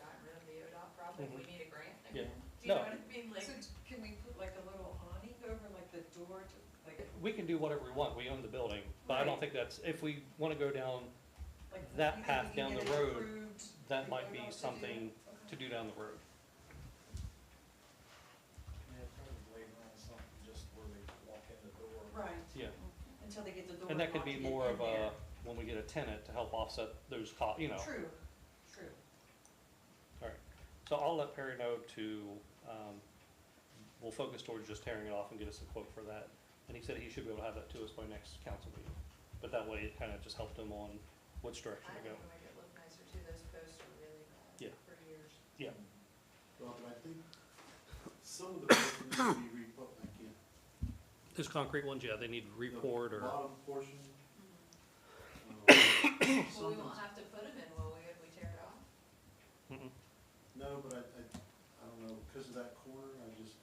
gotten rid of the ODOT problem, Mhm. we need a grant Yeah. again. Do you No. know what I mean, like? So can we put like a little awning over like the door to, like, we can do whatever we want, we own the building, but I don't Right. think that's, if we wanna go down, like? that you think path we can down get the it road, approved that through might be ODOT to do something it? Okay. to do down the road. Yeah, probably around something just where they walk in the door. Right, Yeah, until they get the door and that could locked be to get more in of there. when we get a tenant to help offset those costs, you know. True, true. Alright, so I'll let Perry know to, we'll focus towards just tearing it off and get us a quote for that. And he said he should be able to have that to us by next council meeting. But that way it kinda just helped him on which direction I to go. think it'll make it look nicer too, those posts are really bad Yeah. for years. Yeah, Well, but I think some of the buildings need to be re-put back in. those concrete ones, yeah, they need report The or, bottom portion. Well, Some we won't have to put them in, will we, if we tear it off? mm-mm. No, but I don't know, because of that corner, I just,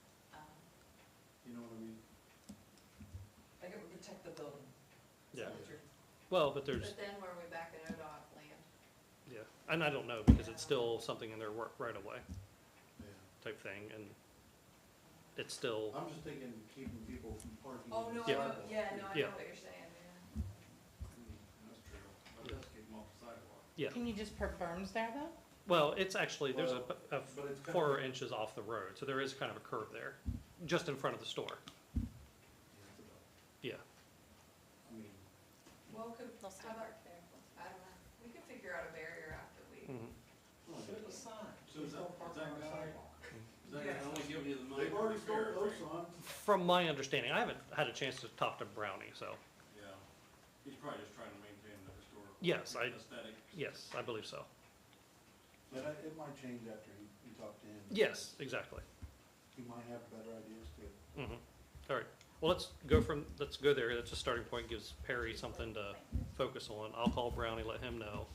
you know what I mean? Like it would protect the building. Is Yeah. that what you're- Well, but there's, But then where are we back in ODOT land? yeah, and I don't know, because it's still something in their work right away Yeah. type thing, and it's still, I'm just thinking keeping people from parking. Oh, no, Yeah. I know, yeah, no, I Yeah. know what you're saying, yeah. That's true. But that's keep them off the sidewalk. yeah. Can you just put berms there though? Well, it's actually, there's a But it's kind of- 4 inches off the road, so there is kind of a curve there, just in front of the store. Yeah, I mean, Well, could, They'll how still about, park there. I don't know, we could figure out a barrier after we. mhm. Put a sign. So is that, Don't park is that on the guy, sidewalk. is that guy only giving you the money? they've for already repairs, sold those right? signs. From my understanding, I haven't had a chance to talk to Brownie, so, Yeah, he's probably just trying to maintain the historical. Yes, I- Aesthetic. yes, I believe so. But it might change after you talk to him. Yes, exactly. He might have better ideas too. Mhm. All right, well, let's go there, that's a starting point, gives Perry something to focus on. I'll call Brownie, let him know,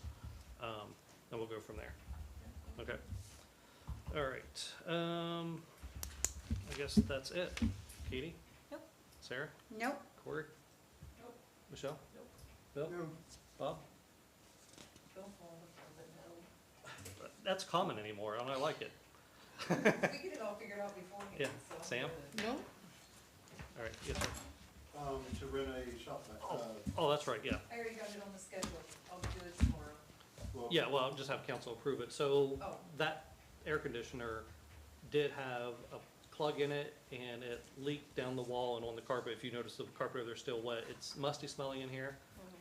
and we'll go from there. Okay. All right, I guess that's it. Katie? Nope. Sarah? Nope. Corey? Nope. Michelle? Bill? Bob? Bill Paul, but no. That's common anymore, and I like it. We get it all figured out beforehand. Yeah. so I'm Sam? good. No. All right, yes, sir. To rent a shop vac, Oh, that's right, yeah. I already got it on the schedule. I'll do it tomorrow. well. Yeah, well, I'll just have council approve it. So Oh. that air conditioner did have a plug in it and it leaked down the wall and on the carpet. If you notice the carpet over there still wet, it's musty smelling in here.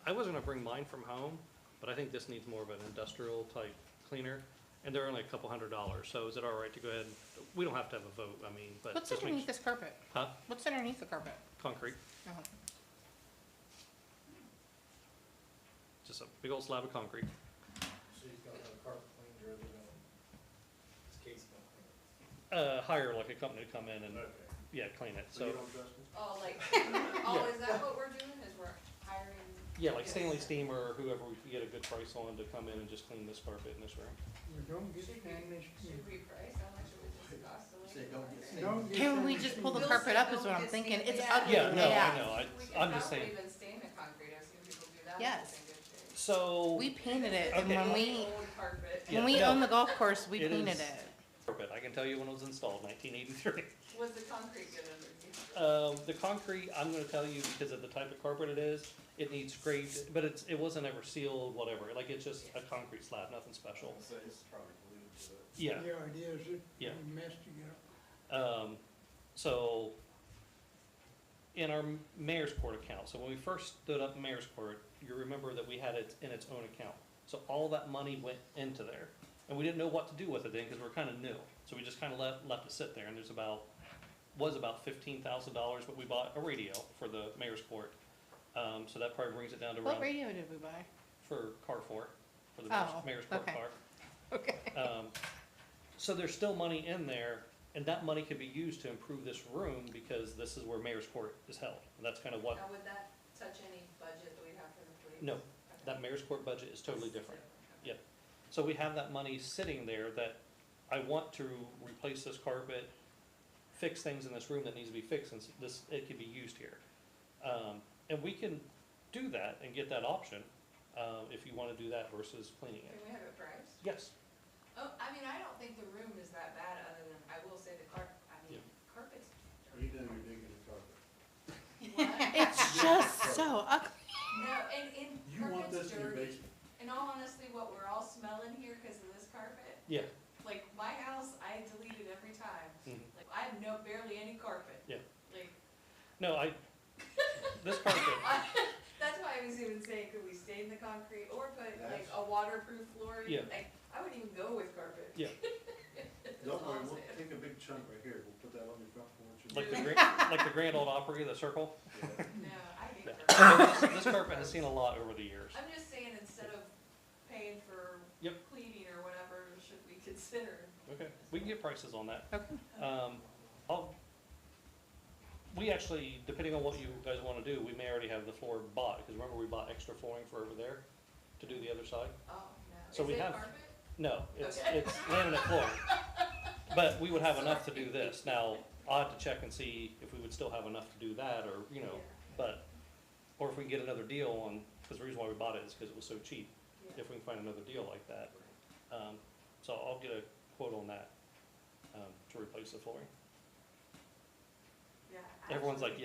I was gonna bring mine from home, but I think this needs more of an industrial type cleaner. And they're only a couple $100, so is it all right to go ahead? We don't have to have a vote, I mean, but What's just make, underneath this carpet? huh? What's underneath the carpet? Concrete, Oh. just a big old slab of concrete. She's gonna have a carpet cleaner, or they're gonna, this case gonna clean Hire like a company to come in and, it. Okay. yeah, clean it, So you so. don't trust me? Oh, like, oh, is that what we're doing, is we're hiring? Yeah, like Stanley Steam or whoever we could get a good price on to come in and just clean this carpet in this room. Should we price, how much it would just cost to Say like? don't get Can we just pull the Bill carpet said up is don't what I'm get thinking. stained. It's Yeah. ugly. Yeah, no, I AF. know, We can I'm just probably saying. even stain the concrete, I've seen people do that. Yes. It's in good shape. So. We painted it Okay. and when we, Old carpet. Yeah, when we no. owned the golf course, we It painted is- it. Carpet, I can tell you when it was installed, 1983. Was the concrete good underneath? The concrete, I'm gonna tell you, because of the type of carpet it is, it needs scraped, but it wasn't ever sealed, whatever, like, it's just a concrete slab, nothing special. So it's probably glued to it. Yeah, Yeah, it is, Yeah. it's a mess to get up. so, in our mayor's court account, so when we first stood up mayor's court, you remember that we had it in its own account. So all that money went into there, and we didn't know what to do with it then, because we're kinda new, so we just kinda left it sit there, and there's was about $15,000, but we bought a radio for the mayor's court. So that probably brings it down to What around, radio did we buy? for Carrefour, for the Oh, mayor's court okay. car. Okay. So there's still money in there, and that money could be used to improve this room, because this is where mayor's court is held. And that's kind of what, Now, would that touch any budget that we have for the police? no, Okay. that mayor's court budget is totally different. Yep. So we have that money sitting there that I want to replace this carpet, fix things in this room that needs to be fixed, and it could be used here. And we can do that and get that option, if you wanna do that versus cleaning Can it. we have it priced? Yes, Oh, I mean, I don't think the room is that bad, other than, I will say the carpet's Are you done your digging the carpet? what? It's just so ugly. No, and You want carpet's this in your dirty. basement? In all honesty, what we're all smelling here because of this carpet, yeah, like my house, I delete it every time. mhm. Like I have barely any carpet. Yeah. Like, No, this carpet, that's why I was even saying, could we stain the concrete or put like That's- a waterproof flooring? Yeah. Like, I wouldn't even go with carpet. Yeah. That's Don't all worry, I'm we'll saying. take a big chunk right here, we'll put that on your front porch. and- like the Grand Old Opry, the circle. Yeah. No, I hate Yeah. carpet. This carpet has seen a lot over the years. I'm just saying, instead of paying for Yep. cleaning or whatever, should we consider? Okay, we can get prices on that. Okay. We actually, depending on what you guys wanna do, we may already have the floor bought, because remember we bought extra flooring for over there to do the other side? Oh, no. So Is we it have- carpet? No, it's Okay. laminate flooring. But we would have enough to do this. Now, I'll have to check and see if we would still have enough to do that, or, but, or if we can get another deal on, because the reason why we bought it is because it was so cheap, Yeah. if we can find another deal like that. So I'll get a quote on that, to replace the flooring. Yeah. Everyone's like, actually.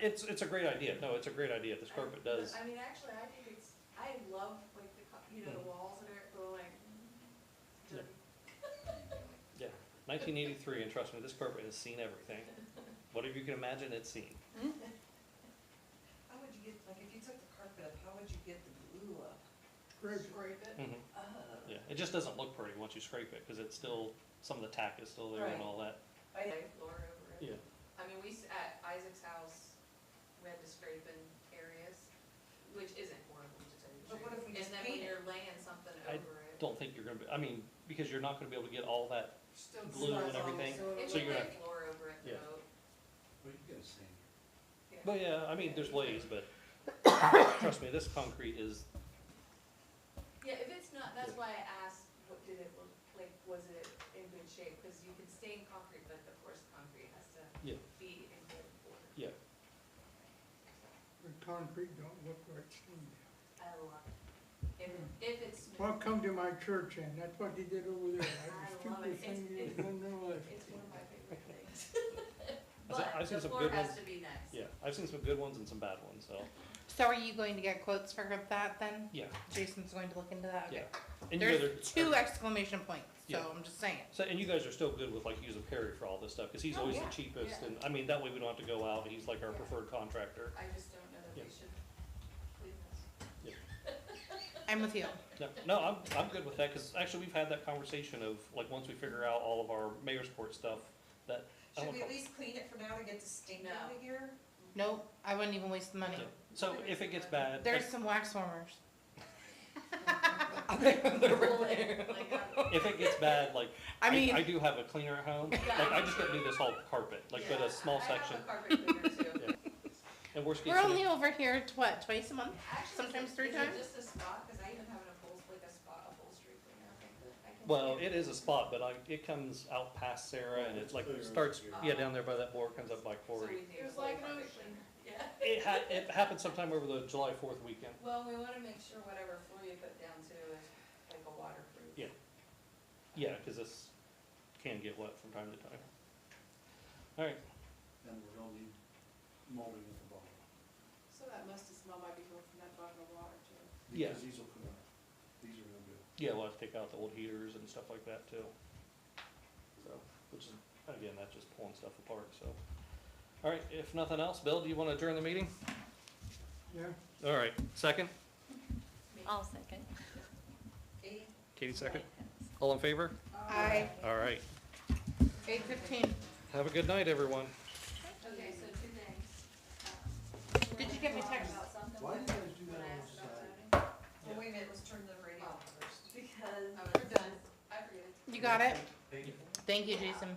yes. It's a great idea. No, it's a great idea. This carpet does. I mean, actually, I think I love like the Mhm. walls that are go like Yeah. dirty. Yeah, 1983, and trust me, this carpet has seen everything. Whatever you can imagine, it's seen. How would you get, like, if you took the carpet up, how would you get the glue up? Great. Scrape it. Mhm. Yeah, it just doesn't look pretty once you scrape it, because it's still, some of the tack is still there and Right. all that. I lay floor over it. Yeah. I mean, at Isaac's house, we had to scrape in areas, which isn't horrible to tell you the But what truth. if we just And then paint when it? you're laying something I over it. Don't think you're gonna be, I mean, because you're not gonna be able to get all that Still glue and stuff. everything. If So you you're lay gonna- floor over it, Yeah. though, Well, you gotta sand yeah. But yeah, I mean, there's ways, but trust me, this concrete is, Yeah, if it's not, that's why I asked, what did it look like, was it in good shape? Because you can stain concrete, but of course, concrete has to Yeah. be in good order. yeah. The concrete don't look like steel. I love it. If it's. Well, come to my church and that's what they did over there. I That's the love it. stupidest thing you It's- ever know of. It's one of my favorite things. I've seen But the some floor good has ones. to be nice. Yeah, I've seen some good ones and some bad ones, so, So are you going to get quotes for that then? yeah, Jason's going to look into that? yeah. Okay. And you guys There's are- two exclamation points, so Yeah. I'm just saying. So, and you guys are still good with like using Perry for all this stuff, because he's Oh, always yeah, the cheapest, yeah. and, I mean, that way we don't have to go out, and he's like our Yeah. preferred contractor. I just don't know that Yeah. we should leave this. I'm with you. No, I'm good with that, because actually, we've had that conversation of, like, once we figure out all of our mayor's court stuff, that, I Should don't we know. at least clean it for now to get the stink No. out of here? Nope, I wouldn't even waste the money. So if it gets bad, There's like, some wax warmers. Like, if it gets bad, like, I mean, I do have a cleaner at home, Yeah. like, I just gotta do this whole carpet, like, but yeah, a small section, I have a carpet cleaner too. Yeah. and worst case we're scenario. only over here, twice a month? Actually, Sometimes is three it times? just a spot? Because I even have an upholstery cleaner, I think that I can. Well, take. it is a spot, but it comes out past Sarah, and it's like, starts, yeah, down there by that board, comes up by So Corey. we need It was a like an carpet ocean. cleaner. Yeah. It happened sometime over the July 4th weekend. Well, we wanna make sure whatever floor you put down too is like a waterproof. Yeah. Yeah, because this can get wet from time to time. All right, and we're gonna need molding at the bottom. So that must have smelled might be going from that bucket of water too. Yeah. Because these will come out. These are no good. Yeah, we'll have to take out the old heaters and stuff like that too. So, which is, again, that's just pulling stuff apart, so. All right, if nothing else, Bill, do you want to adjourn the meeting? Yeah, All right, second? I'll second. Katie, second? All in favor? Aye. All right. 8:15. Have a good night, everyone. Okay, so two things. Did you get me text? About something Why do you guys do when that I on asked the about side? zoning, Well, wait a minute, let's turn the radio off first. because We're done. I forget. You got it? Thank you. Thank you, Jason.